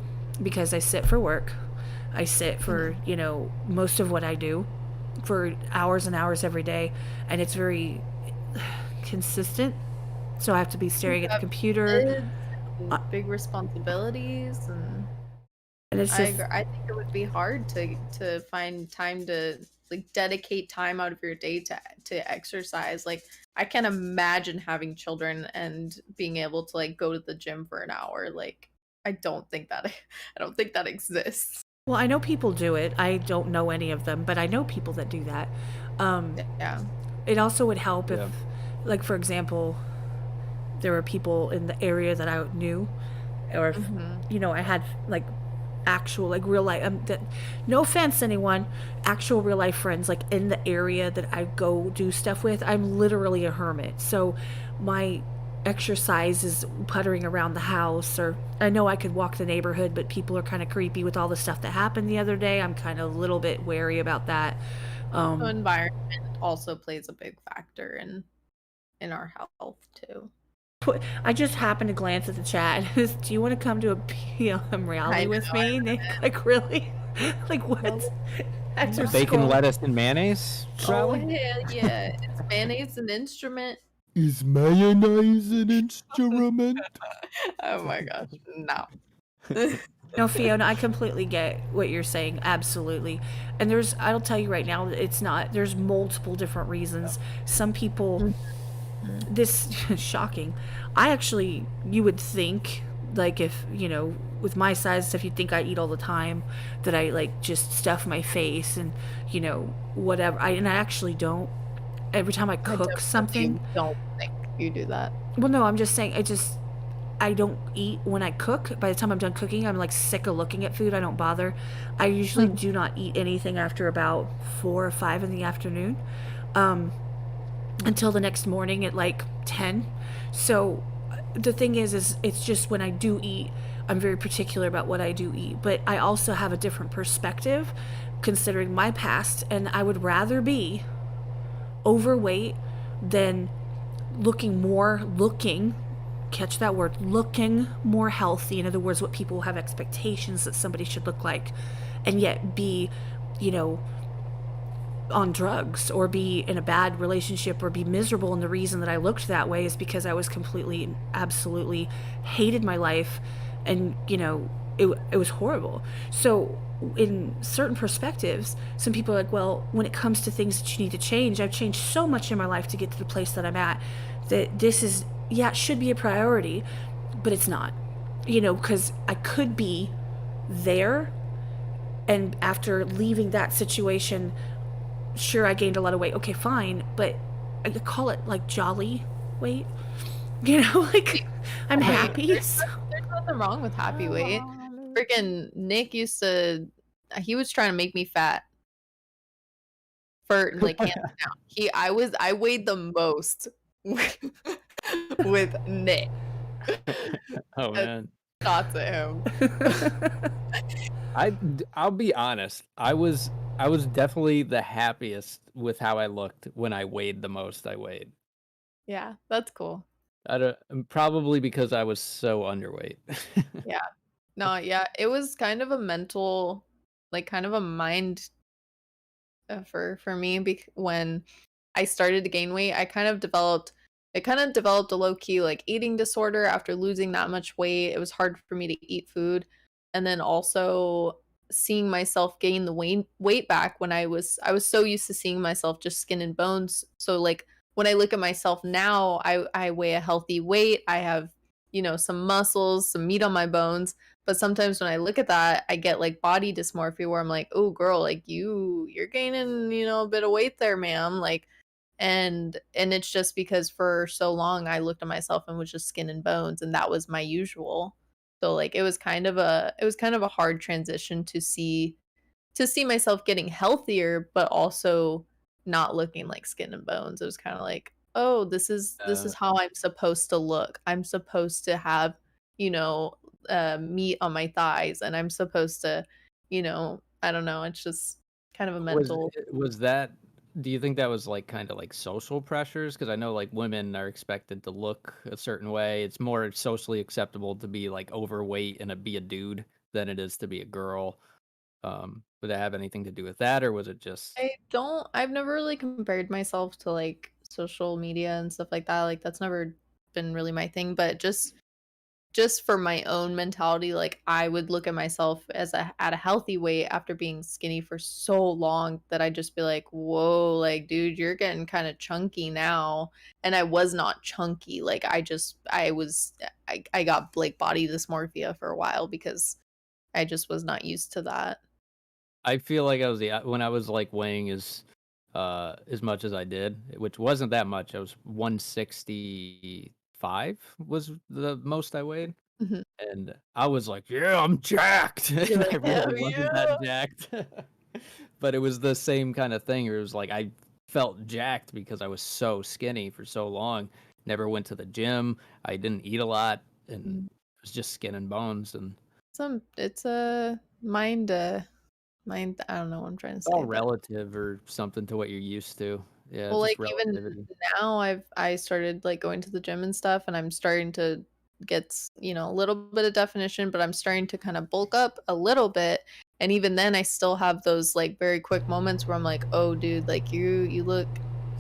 because I sit for work. I sit for, most of what I do for hours and hours every day, and it's very consistent. So I have to be You staring at the have computer, kids uh, and big responsibilities, and and it's just, I think it would be hard to find time to like dedicate time out of your day to exercise. Like I can't imagine having children and being able to like go to the gym for an hour. Like I don't think that I don't think that exists. well, I know people do it. I don't know any of them, but I know people that do that. Um, Yeah. it also would help if, yeah. like, for example, there were people in the area that I knew, or if, Hmm. I had like actual like real life. No offense, anyone, actual real life friends like in the area that I go do stuff with. I'm literally a hermit, so my exercise is puttering around the house, or I know I could walk the neighborhood, but people are kind of creepy with all the stuff that happened the other day. I'm kind of a little bit wary about that. So Um, environment also plays a big factor in our health too. I just happened to glance at the chat. Do you want to come to a PLM I rally know. with me, Nick? Like, really? Like, what? Nope. After Bacon, school. lettuce, and mayonnaise, Oh Charlie? hell yeah! Is mayonnaise an instrument? Is mayonnaise an instrument? Oh my gosh, no. No, Fiona, I completely get what you're saying. Absolutely. And I'll tell you right now, it's not, there's multiple different reasons. Some people, this shocking. I actually, you would think, like, if, with my size stuff, you'd think I eat all the time, that I, like, just stuff my face and, whatever. And I actually don't. Every time I cook something, Don't think you do that. well, no, I'm just saying, I don't eat when I cook. By the time I'm done cooking, I'm like sick of looking at food. I don't bother. I usually do not eat anything after about 4 or 5 in the afternoon. Um, until the next morning at like 10. So the thing is it's just when I do eat, I'm very particular about what I do eat, but I also have a different perspective considering my past, and I would rather be overweight than looking, catch that word, looking more healthy. In other words, what people have expectations that somebody should look like, and yet be, you know, on drugs or be in a bad relationship or be miserable. And the reason that I looked that way is because I was completely, absolutely hated my life. And, you know, it was horrible. So in certain perspectives, some people are like, well, when it comes to things that you need to change, I've changed so much in my life to get to the place that I'm at, that this is, yeah, it should be a priority, but it's not, you know, because I could be there. And after leaving that situation, sure, I gained a lot of weight. Okay, fine, but I could call it like jolly weight. You know, like I'm happy. There's nothing wrong with happy weight. Freaking Nick used to, he was trying to make me fat for like hands down. I weighed the most with Nick. Oh man, Shots at him. I'll be honest. I was definitely the happiest with how I looked when I weighed the most I weighed. Yeah, that's cool. Probably because I was so underweight. Yeah. No, yeah, it was kind of a mental, like kind of a mind for me when I started to gain weight. I kind of developed a low key like eating disorder after losing that much weight. It was hard for me to eat food, and then also seeing myself gain the weight back when I was so used to seeing myself just skin and bones. So like when I look at myself now, I weigh a healthy weight. I have, you know, some muscles, some meat on my bones. But sometimes when I look at that, I get like body dysmorphia where I'm like, "Oh, girl, like you're gaining, you know, a bit of weight there, ma'am." Like, and it's just because for so long I looked at myself and was just skin and bones, and that was my usual. So like it was kind of a hard transition to see myself getting healthier, but also not looking like skin and bones. It was kind of like, oh, this is how I'm supposed to look. I'm supposed to have, you know, meat on my thighs, and I'm supposed to, you know, I don't know. It's just kind of a Was mental. was that do you think that was, like, kinda like social pressures? Because I know, like, women are expected to look a certain way. It's more socially acceptable to be, like, overweight and be a dude than it is to be a girl. Would that have anything to do with that, or was it just I've never really compared myself to like social media and stuff like that. Like that's never been really my thing, but just for my own mentality, like I would look at myself at a healthy weight after being skinny for so long that I'd just be like, "Whoa, like dude, you're getting kind of chunky now." And I was not chunky. Like I got like body dysmorphia for a while because I just was not used to that. I feel like I was when I was, like, weighing as much as I did, which wasn't that much. I was 165 was the most I weighed. Mhm. And I was like, "Yeah, I'm jacked." You're And I like, really "Hell wasn't that yeah." jacked. But it was the same kinda thing where it was like I felt jacked because I was so skinny for so long, never went to the gym, I didn't eat a lot, and Mhm. it was just skin and bones, and It's a mind, I don't know what I'm trying to it's all say, but relative or something to what you're used to. Yeah, well, it's like just even relativity. now I started like going to the gym and stuff, and I'm starting to get, you know, a little bit of definition, but I'm starting to kind of bulk up a little bit. And even then I still have those like very quick moments where I'm like, "Oh dude, like you look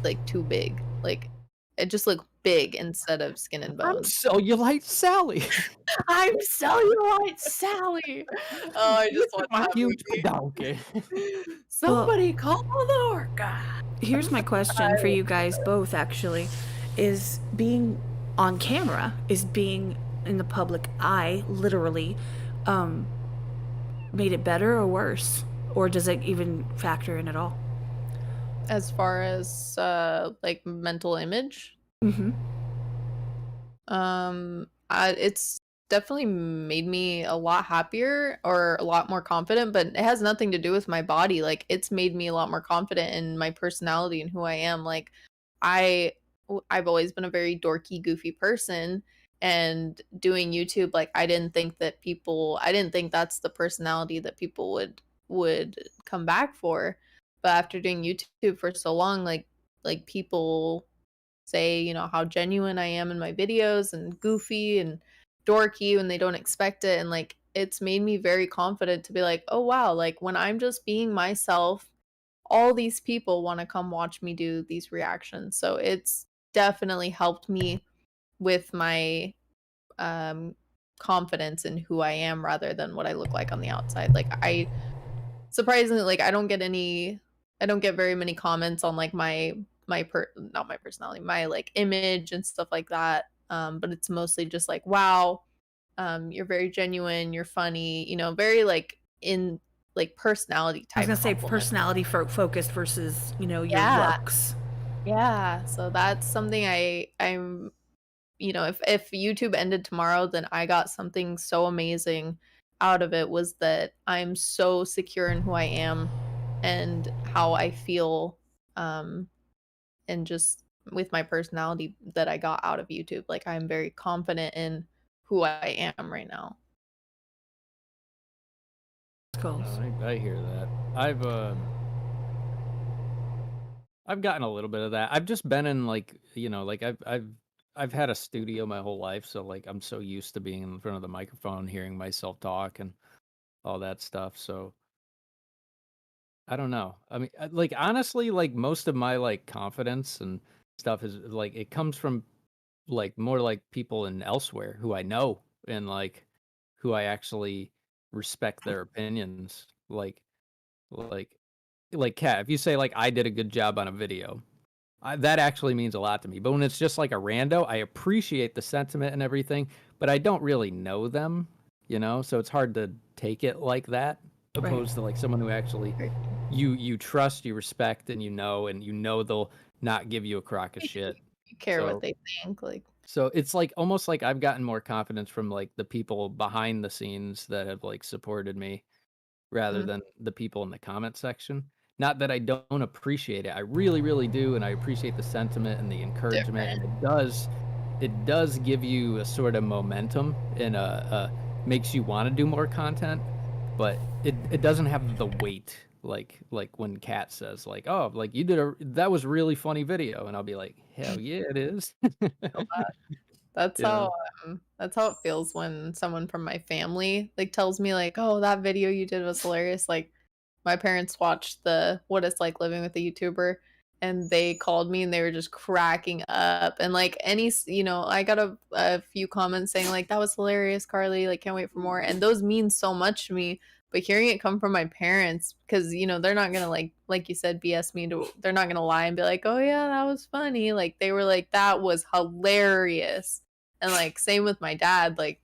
like too big." Like it just look big instead of skin and I'm bones. Cellulite Sally. I'm Cellulite Sally. Oh, I just Look at watched my that huge movie. donkey. Well, Somebody call the orca. here's my question for you guys both actually. Is being on camera, is being in the public eye, literally, um, made it better or worse? Or does it even factor in at all? As far as like mental image, Mm-hmm. it's definitely made me a lot happier or a lot more confident, but it has nothing to do with my body. Like it's made me a lot more confident in my personality and who I am. Like I've always been a very dorky, goofy person, and doing YouTube, like I didn't think that's the personality that people would come back for. But after doing YouTube for so long, like people say, you know, how genuine I am in my videos and goofy and dorky when they don't expect it. And like, it's made me very confident to be like, oh, wow, like when I'm just being myself, all these people want to come watch me do these reactions. So it's definitely helped me with my confidence in who I am rather than what I look like on the outside. Like surprisingly, like I don't get very many comments on like not my personality, my like image and stuff like that. But it's mostly just like, wow, you're very genuine, you're funny, you know, very like in like personality I was type gonna say compliment. personality focused versus, you know, your Yeah. looks. Yeah. So that's something I'm you know, if YouTube ended tomorrow, then I got something so amazing out of it, was that I'm so secure in who I am and how I feel, and just with my personality that I got out of YouTube. Like I'm very confident in who I am right now. Cool. I hear that. I've gotten a little bit of that. I've just been in like, you know, like I've had a studio my whole life, so like I'm so used to being in front of the microphone, hearing myself talk and all that stuff. So I don't know. I mean, like honestly, like most of my like confidence and stuff is like it comes from like more like people in elsewhere who I know and like who I actually respect their opinions. Like like Kat, if you say like I did a good job on a video, that actually means a lot to me. But when it's just like a rando, I appreciate the sentiment and everything, but I don't really know them, you know? So it's hard to take it like that, opposed to like someone who actually Right. you trust, you respect, and you know they'll not give you a crock of shit. You care So what they think, like so it's like almost like I've gotten more confidence from like the people behind the scenes that have like supported me rather mm, than the people in the comment section. Not that I don't appreciate it. I really, really do, and I appreciate the sentiment and the encouragement, different. and it does give you a sort of momentum and makes you want to do more content, but it doesn't have the weight like when Kat says like, oh, like that was a really funny video, and I'll be like, hell yeah, it is. That's You know? that's how it feels when someone from my family like tells me like, "Oh, that video you did was hilarious." Like my parents watched the What It's Like Living with a YouTuber, and they called me and they were just cracking up. And like you know, I got a few comments saying like, "That was hilarious, Carlie. Like can't wait for more." And those mean so much to me. But hearing it come from my parents, because you know they're not gonna like you said, BS me. They're not gonna lie and be like, "Oh yeah, that was funny." Like they were like, "That was hilarious." And like same with my dad, like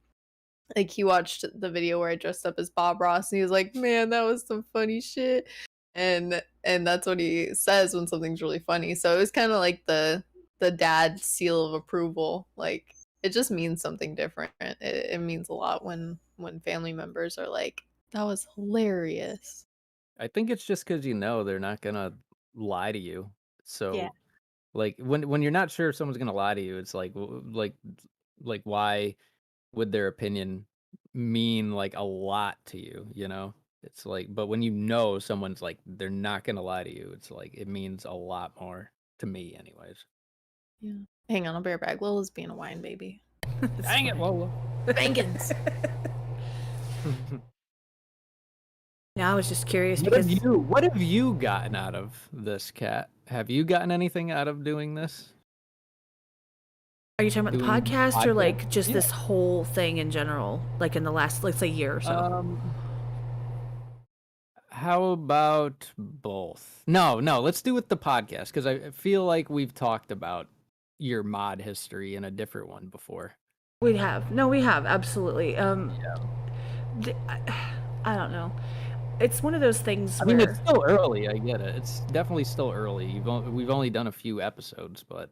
he watched the video where I dressed up as Bob Ross and he was like, "Man, that was some funny shit." And that's what he says when something's really funny. So it was kind of like the dad seal of approval. Like it just means something different. It means a lot when family members are like, "That was hilarious." I think it's just because you know they're not gonna lie to you. Yeah. So like when you're not sure if someone's gonna lie to you, it's like like why would their opinion mean like a lot to you, you know? It's like, but when you know someone's like they're not gonna lie to you, it's like it means a lot more to me anyways. Yeah. Hang on, I'll be right back. Lola's being a wine baby. Dang it, Lola. Bangins. Yeah, I was just curious What because have you gotten out of this, Kat? Have you gotten anything out of doing this? are you talking about the Doing podcast or like just Yeah. this whole thing in general, like in the last, let's say, year or so? How about both? No, let's do with the podcast because I feel like we've talked about your mod history in a different one before. We have. No, we have absolutely. Yeah. I don't know. It's one of those things I where mean, it's still early. I get it. It's definitely still early. We've only done a few episodes, but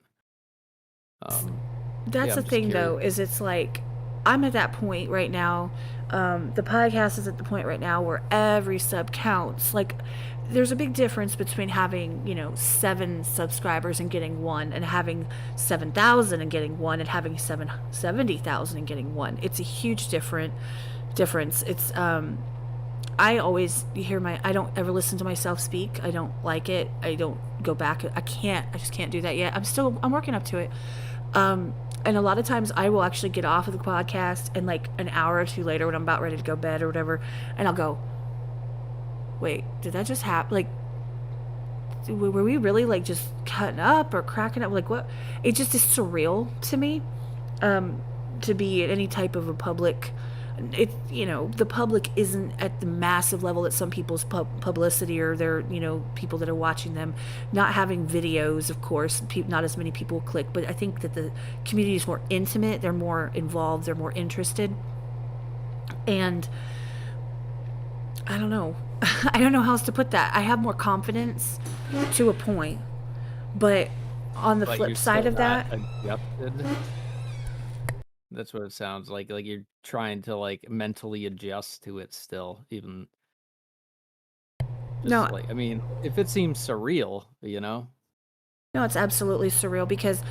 that's yeah, the I'm just thing though, curious. is it's like I'm at that point right now. The podcast is at the point right now where every sub counts. Like, there's a big difference between having, 7 subscribers and getting 1, and having 7,000 and getting 1, and having 70,000 and getting 1. It's a huge difference. It's I always I don't ever listen to myself speak. I don't like it. I don't go back. I just can't do that yet. I'm working up to it. And a lot of times I will actually get off of the podcast, and like an hour or two later when I'm about ready to go to bed or whatever, and I'll go, wait, did that just happen? Like, were we really like just cutting up or cracking up? Like, what? It just is surreal to me, to be at any type of a public. The public isn't at the massive level that some people's publicity, or their, people that are watching them, not having videos, of course, not as many people click, but I think that the community is more intimate, they're more involved, they're more interested, and I don't know. I don't know how else to put that. I have more confidence to a point, but on the flip side of that, adjusted. That's what it sounds like. Like you're trying to like mentally adjust to it still, even. No, like, I mean, if it seems surreal, No, it's absolutely surreal because,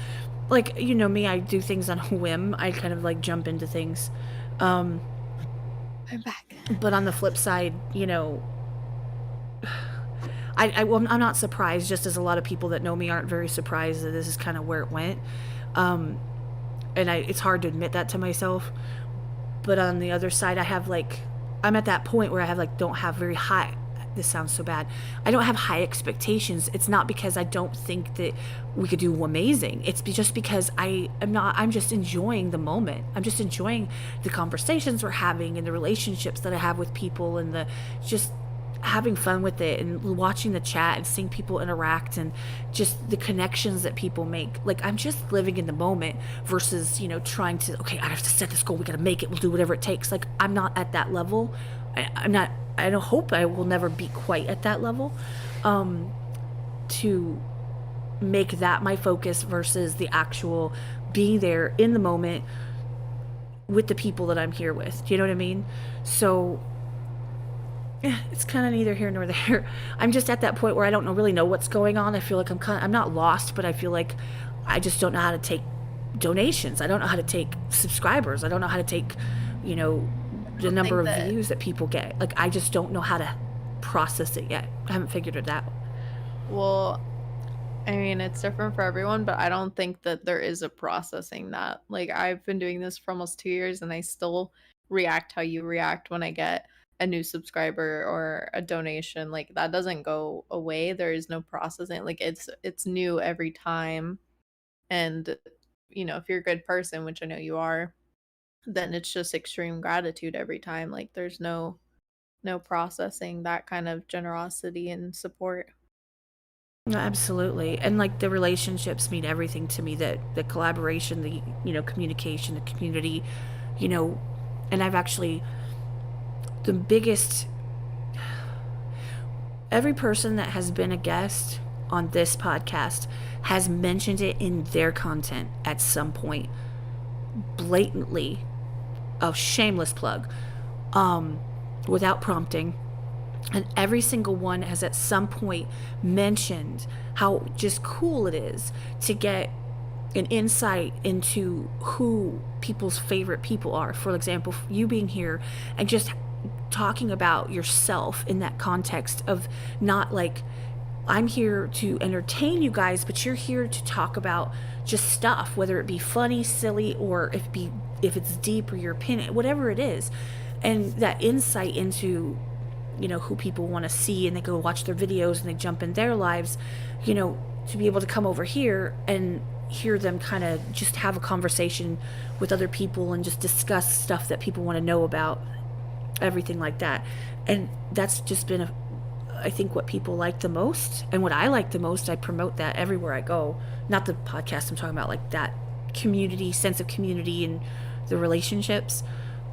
like, me, I do things on a whim. I kind of like jump into things. I'm back. But on the flip side, I'm not surprised, just as a lot of people that know me aren't very surprised that this is kind of where it went. And it's hard to admit that to myself. But on the other side, I'm at that point where don't have very high, this sounds so bad, I don't have high expectations. It's not because I don't think that we could do amazing. It's just because I'm just enjoying the moment. I'm just enjoying the conversations we're having and the relationships that I have with people, and just having fun with it, and watching the chat and seeing people interact, and just the connections that people make. Like, I'm just living in the moment versus, trying to, okay, I have to set this goal, we gotta make it, we'll do whatever it takes. Like, I'm not at that level. I don't hope I will never be quite at that level, to make that my focus versus the actual being there in the moment with the people that I'm here with. Do you know what I mean? So it's kind of neither here nor there. I'm just at that point where I don't really know what's going on. I feel like I'm not lost, but I feel like I just don't know how to take donations. I don't know how to take subscribers. I don't know how to take, the number of views that people get. Like, I just don't know how to process it yet. I haven't figured it out. Well, I mean, it's different for everyone, but I don't think that there is a processing that. Like, I've been doing this for almost 2 years, and I still react how you react when I get a new subscriber or a donation. Like, that doesn't go away. There is no processing. Like, it's new every time. And if you're a good person, which I know you are, then it's just extreme gratitude every time. Like, there's no processing that kind of generosity and support. No, absolutely. And like, the relationships mean everything to me. That the collaboration, the communication, the community, and I've actually, the biggest, every person that has been a guest on this podcast has mentioned it in their content at some point, blatantly, a shameless plug, without prompting. And every single one has at some point mentioned how just cool it is to get an insight into who people's favorite people are. For example, you being here and just talking about yourself in that context of not like, I'm here to entertain you guys, but you're here to talk about just stuff, whether it be funny, silly, or if it's deep, or your opinion, whatever it is. And that insight into, who people want to see, and they go watch their videos and they jump in their lives, to be able to come over here and hear them kind of just have a conversation with other people and just discuss stuff that people want to know about, everything like that. And that's just been I think what people like the most, and what I like the most. I promote that everywhere I go. Not the podcast, I'm talking about like that community, sense of community, and the relationships.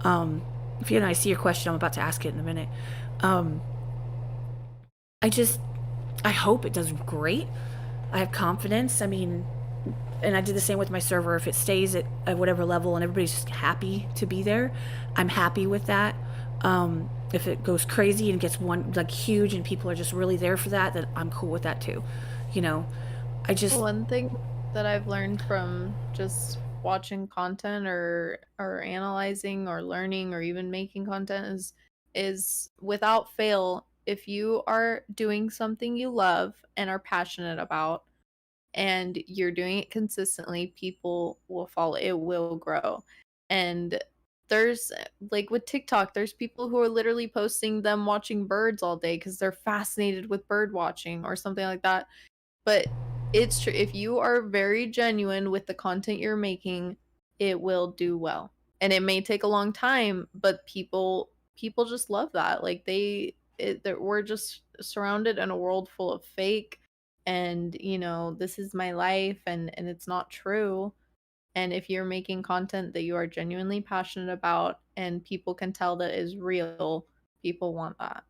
If I see your question, I'm about to ask it in a minute. I hope it does great. I have confidence. I mean, and I did the same with my server. If it stays at whatever level and everybody's just happy to be there, I'm happy with that. If it goes crazy and gets huge and people are just really there for that, then I'm cool with that too. You know, one thing that I've learned from just watching content or analyzing or learning or even making content is without fail, if you are doing something you love and are passionate about and you're doing it consistently, people will follow. It will grow. And there's like with TikTok, there's people who are literally posting them watching birds all day because they're fascinated with bird watching or something like that. But it's true. If you are very genuine with the content you're making, it will do well. And it may take a long time, but people just love that. Like we're just surrounded in a world full of fake and, you know, this is my life and it's not true. And if you're making content that you are genuinely passionate about and people can tell that is real, people want that.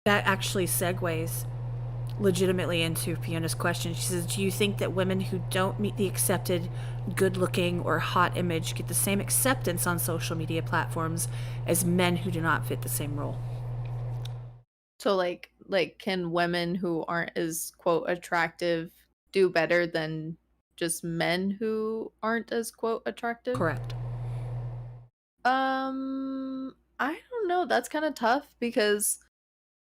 That actually segues legitimately into Fiona's question. She says, do you think that women who don't meet the accepted good looking or hot image get the same acceptance on social media platforms as men who do not fit the same role? So like can women who aren't as quote attractive do better than just men who aren't as quote attractive? Correct. I don't know. That's kind of tough because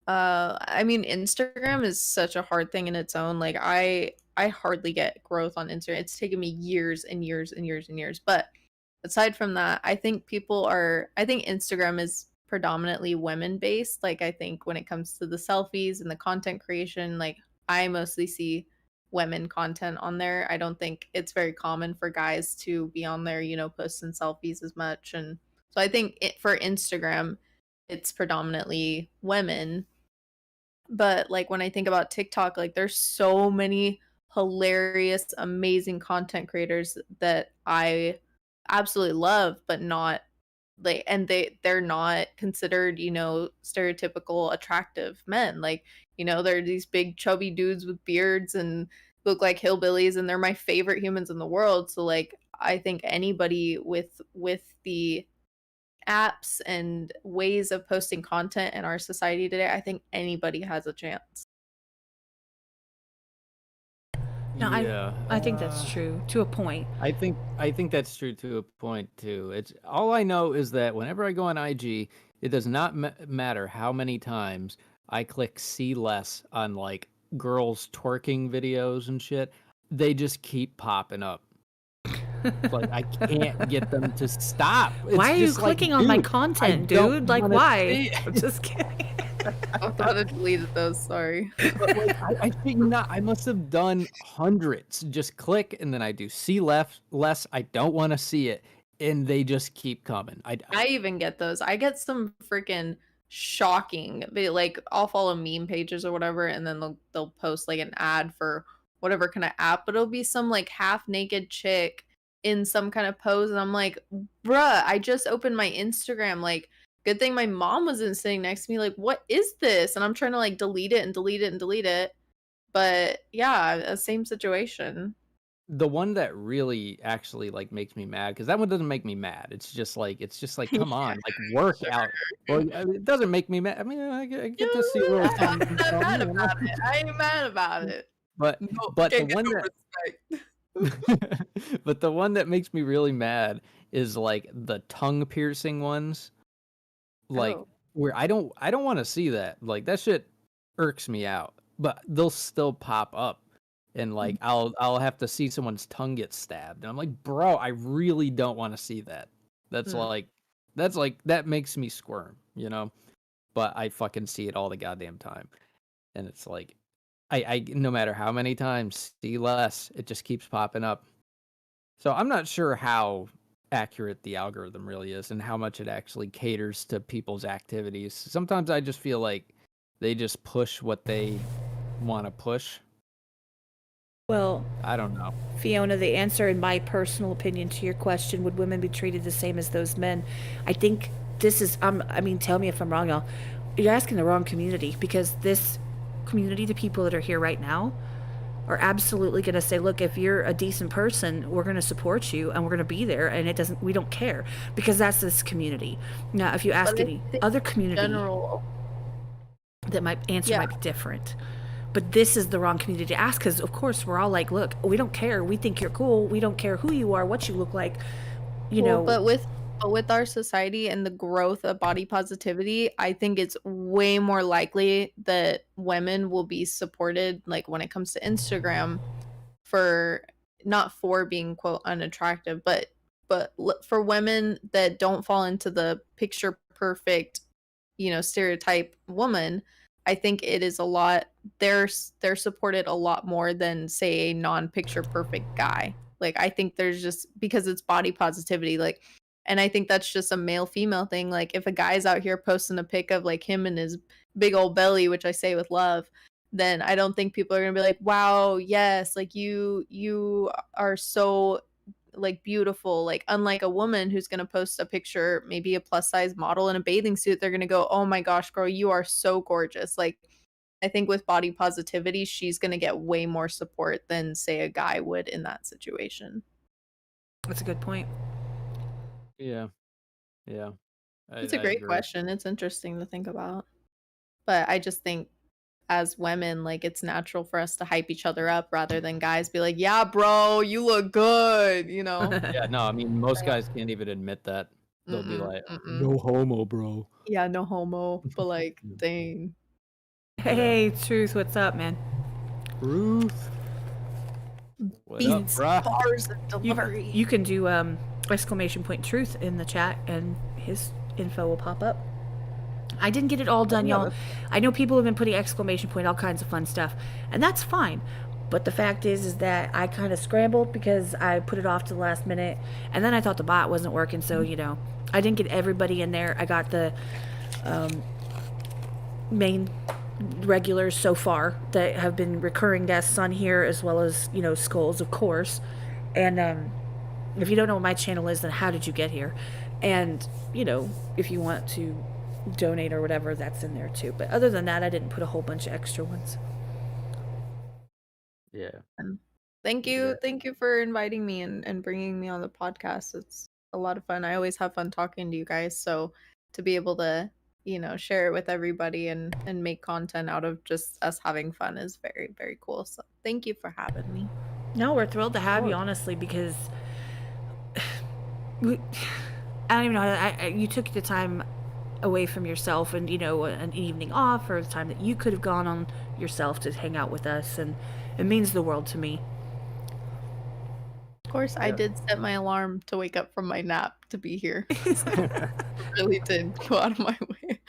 I mean Instagram is such a hard thing in its own. Like I hardly get growth on Instagram. It's taken me years and years and years and years. But aside from that, I think Instagram is predominantly women based. Like I think when it comes to the selfies and the content creation, like I mostly see women content on there. I don't think it's very common for guys to be on there, you know, posting selfies as much. And so I think for Instagram, it's predominantly women. But like when I think about TikTok, like there's so many hilarious, amazing content creators that I absolutely love, but not like, and they're not considered, you know, stereotypical attractive men. Like, you know, they're these big chubby dudes with beards and look like hillbillies, and they're my favorite humans in the world. So like I think anybody with the apps and ways of posting content in our society today, I think anybody has a chance. No, Yeah, I think that's true to a point. I think that's true to a point too. It's all I know is that whenever I go on IG, it does not matter how many times I click see less on like girls twerking videos and shit. They just keep popping up. It's like I can't get them to stop. It's Why are you just like, clicking on my dude, content, I don't dude? Like, wanna why? see it. I'm just kidding. I thought I deleted those, sorry. But like, I think not. I must have done hundreds. Just click, and then I do see less. I don't want to see it, and they just keep coming. I even get those. I get some freaking shocking. Like I'll follow meme pages or whatever, and then they'll post like an ad for whatever kind of app, but it'll be some like half naked chick in some kind of pose, and I'm like, bruh, I just opened my Instagram. Like, good thing my mom wasn't sitting next to me. Like, what is this? And I'm trying to like delete it and delete it and delete it. But yeah, same situation. The one that really actually like makes me mad, because that one doesn't make me mad. It's just like come on, like work out. Well, it doesn't make me mad. I mean, I get to see little I'm things. not mad about it. I ain't mad about it. But No, but the can't get one no that respect. but the one that makes me really mad is like the tongue piercing ones. Like Oh. where I don't want to see that. Like that shit irks me out. But they'll still pop up, and like I'll have to see someone's tongue get stabbed. And I'm like, "Bro, I really don't want to see that." That's like that makes me squirm, you know? But I fucking see it all the goddamn time. And it's like I no matter how many times see less, it just keeps popping up. So I'm not sure how accurate the algorithm really is and how much it actually caters to people's activities. Sometimes I just feel like they just push what they want to push. Well, I don't know. Fiona, the answer, in my personal opinion, to your question, would women be treated the same as those men? I think this is, I mean, tell me if I'm wrong, y'all. You're asking the wrong community, because this community, the people that are here right now, are absolutely going to say, look, if you're a decent person, we're going to support you and we're going to be there, and we don't care, because that's this community. Now, if you ask But I any think other in community, general, that might answer yeah, might be different. But this is the wrong community to ask, because of course we're all like, look, we don't care. We think you're cool. We don't care who you are, what you look like. You well, know, but with our society and the growth of body positivity, I think it's way more likely that women will be supported, like when it comes to Instagram, for not for being quote unattractive, but for women that don't fall into the picture perfect, stereotype woman. I think it is a lot. They're supported a lot more than say a non-picture perfect guy. Like I think there's just because it's body positivity, like, and I think that's just a male female thing. Like if a guy's out here posting a pic of like him and his big old belly, which I say with love, then I don't think people are gonna be like, wow, yes, like you are so like beautiful. Like unlike a woman who's gonna post a picture, maybe a plus size model in a bathing suit, they're gonna go, oh my gosh, girl, you are so gorgeous. Like I think with body positivity, she's gonna get way more support than say a guy would in that situation. that's a good point. Yeah. Yeah. I It's a great agree. question. It's interesting to think about. But I just think as women, like it's natural for us to hype each other up rather than guys be like, yeah, bro, you look good, Yeah, no, I mean, most guys can't even admit that. They'll be Mm-mm, like, mm-mm. no homo, bro. Yeah, no homo, but like, dang. Hey, Truth, what's up, man? Truth. What up, Beats, bruh? bars, and delivery. You can do exclamation point truth in the chat, and his info will pop up. I didn't get it all done, yeah, y'all. I know people have been putting exclamation point, all kinds of fun stuff, and that's fine. But the fact is that I kind of scrambled because I put it off to the last minute, and then I thought the bot wasn't working, so I didn't get everybody in there. I got the main regulars so far that have been recurring guests on here, as well as Skulls, of course. And if you don't know what my channel is, then how did you get here? And if you want to donate or whatever, that's in there too. But other than that, I didn't put a whole bunch of extra ones. Yeah. Thank you for inviting me and bringing me on the podcast. It's a lot of fun. I always have fun talking to you guys, so to be able to share it with everybody and make content out of just us having fun is very, very cool. So thank you for having me. No, we're thrilled to have you, honestly, because I don't even know. You took the time away from yourself and an evening off, or the time that you could have gone on yourself to hang out with us, and it means the world to me. Of course, I did set my alarm to wake up from my nap to be here. I really did go out of my way.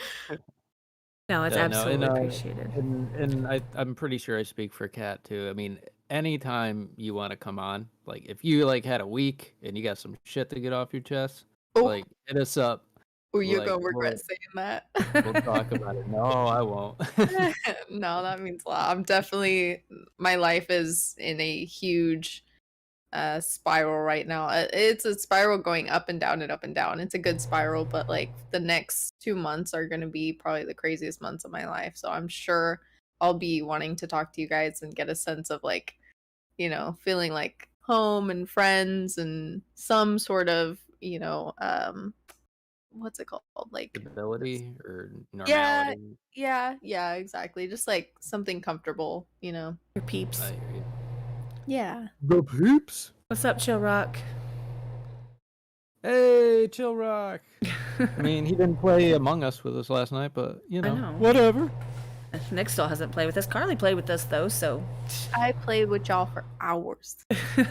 No, it's absolutely appreciated. And I'm pretty sure I speak for Kat too. I mean, anytime you want to come on, like if you like had a week and you got some shit to get off your chest, like hit us up. Oh, you're gonna regret saying that. We'll talk about it. No, I won't. No, that means a lot. I'm definitely, my life is in a huge spiral right now. It's a spiral going up and down and up and down. It's a good spiral, but like the next 2 months are going to be probably the craziest months of my life. So I'm sure I'll be wanting to talk to you guys and get a sense of like, feeling like home and friends and some sort of, what's it called? Like stability or normality. yeah, exactly. Just like something comfortable, Your peeps. I hear you. Yeah. The peeps. What's up, Chill Rock? Hey, Chill Rock. I mean, he didn't play Among Us with us last night, but whatever. Nick still hasn't played with us. Carlie played with us though, so I played with y'all for hours.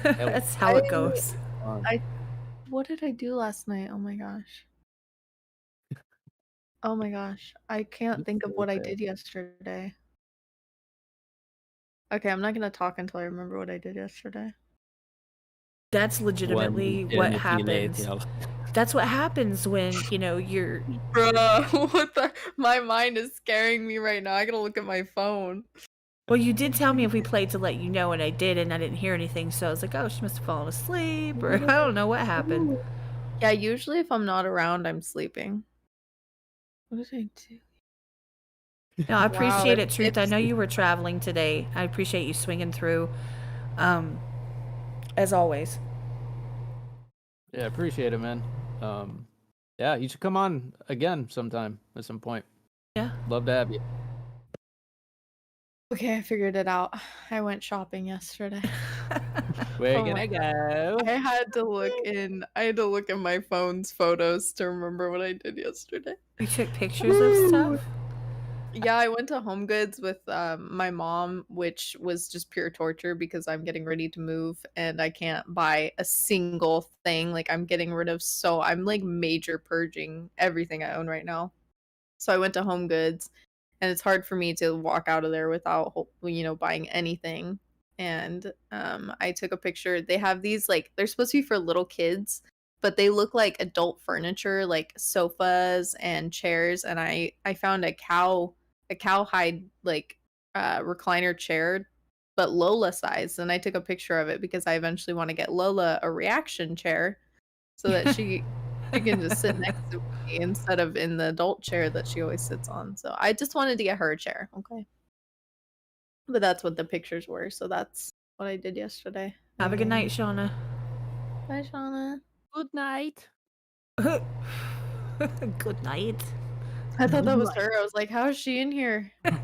that's how it goes. What did I do last night? Oh my gosh. Oh my gosh. I can't think of what I did yesterday. Okay, I'm not gonna talk until I remember what I did yesterday. That's legitimately what happens. That's what happens when, you're... Bruh, what the... My mind is scaring me right now. I gotta look at my phone. Well, you did tell me if we played to let you know, and I did, and I didn't hear anything, so I was like, oh, she must have fallen asleep, or I don't know what happened. Yeah, usually if I'm not around, I'm sleeping. What did I do? No, I appreciate it, Truth. I it's know you were traveling today. I appreciate you swinging through, um, as always. Yeah, appreciate it, man. Yeah, you should come on again sometime at some point. Yeah. Love to have you. okay. I figured it out. I went shopping yesterday. We're Oh gonna my go. I had to look in. I had to look in my phone's photos to remember what I did yesterday. You took pictures of stuff? Yeah, I went to Home Goods with my mom, which was just pure torture because I'm getting ready to move and I can't buy a single thing. Like I'm getting rid of I'm like major purging everything I own right now. So I went to Home Goods and it's hard for me to walk out of there without buying anything. And I took a picture. They have these like they're supposed to be for little kids, but they look like adult furniture, like sofas and chairs. And I found a cowhide like recliner chair, but Lola size. And I took a picture of it because I eventually want to get Lola a reaction chair so that she can just sit next to me instead of in the adult chair that she always sits on. So I just wanted to get her a chair. Okay. But that's what the pictures were. So that's what I did yesterday. Have a good night, Shauna. Bye, Shauna. Good night. Good night. I thought that was her. I was like, how is she in here? I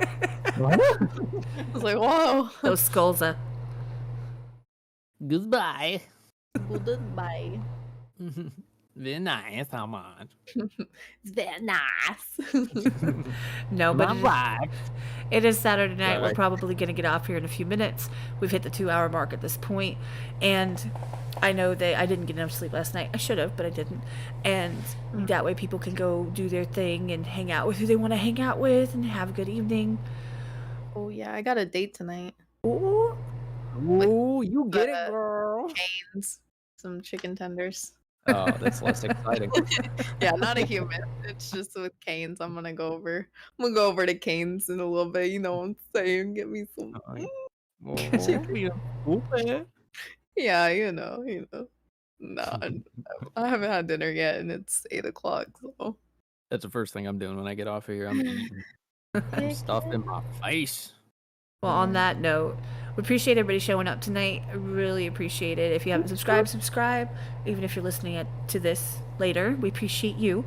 was like, whoa. Those skulls. Goodbye. Goodbye. Very nice, how much? It's very nice. No, but Bye. it is Saturday night. We're Bye. probably going to get off here in a few minutes. We've hit the 2-hour mark at this point, and I know that I didn't get enough sleep last night. I should have, but I didn't. And that way people can go do their thing and hang out with who they want to hang out with and have a good evening. Oh, yeah. I got a date tonight. Ooh. Ooh, you get it, girl. Canes. Some chicken tenders. Oh, that's less exciting. Yeah, not a human. It's just with Canes. I'm gonna go over to Canes in a little bit. You know what I'm saying? Get me some. Yeah, you know. No, I haven't had dinner yet, and it's 8 o'clock. So That's the first thing I'm doing when I get off of here. I'm eating some stuff in my face. Well, on that note, we appreciate everybody showing up tonight. I really appreciate it. If you haven't subscribed, subscribe. Even if you're listening to this later, we appreciate you.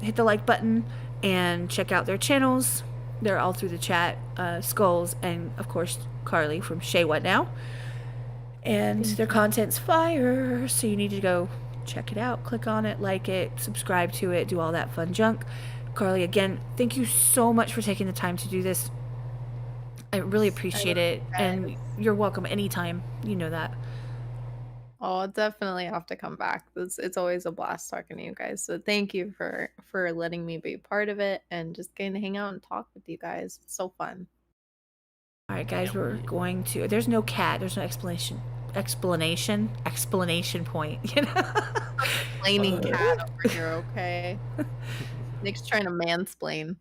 Hit the like button and check out their channels. They're all through the chat. Skulls and, of course, Carlie from Shea What Now. And their content's fire, so you need to go check it out. Click on it, like it, subscribe to it, do all that fun junk. Carlie, again, thank you so much for taking the time to do this. I really appreciate it, and you're welcome anytime. You know that. Oh, I'll definitely have to come back. It's always a blast talking to you guys. So thank you for letting me be part of it and just getting to hang out and talk with you guys. It's so fun. All right, guys, we're going to. There's no cat. There's no explanation point. You know. Explaining cat over here, okay? Nick's trying to mansplain.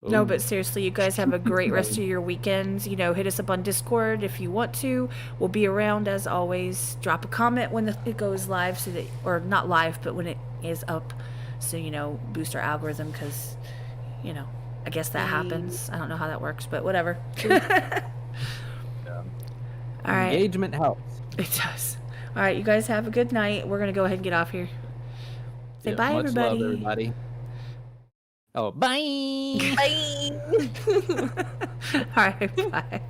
No, but seriously, you guys have a great rest of your weekends. You know, hit us up on Discord if you want to. We'll be around as always. Drop a comment when it goes live, so that, or not live, but when it is up, so boost our algorithm. Because, I guess that happens. I don't know how that works, but whatever. All right. Engagement helps. It does. All right, you guys have a good night. We're gonna go ahead and get off here. Say bye, much everybody. love, everybody. Oh, bye. Bye. All right, bye.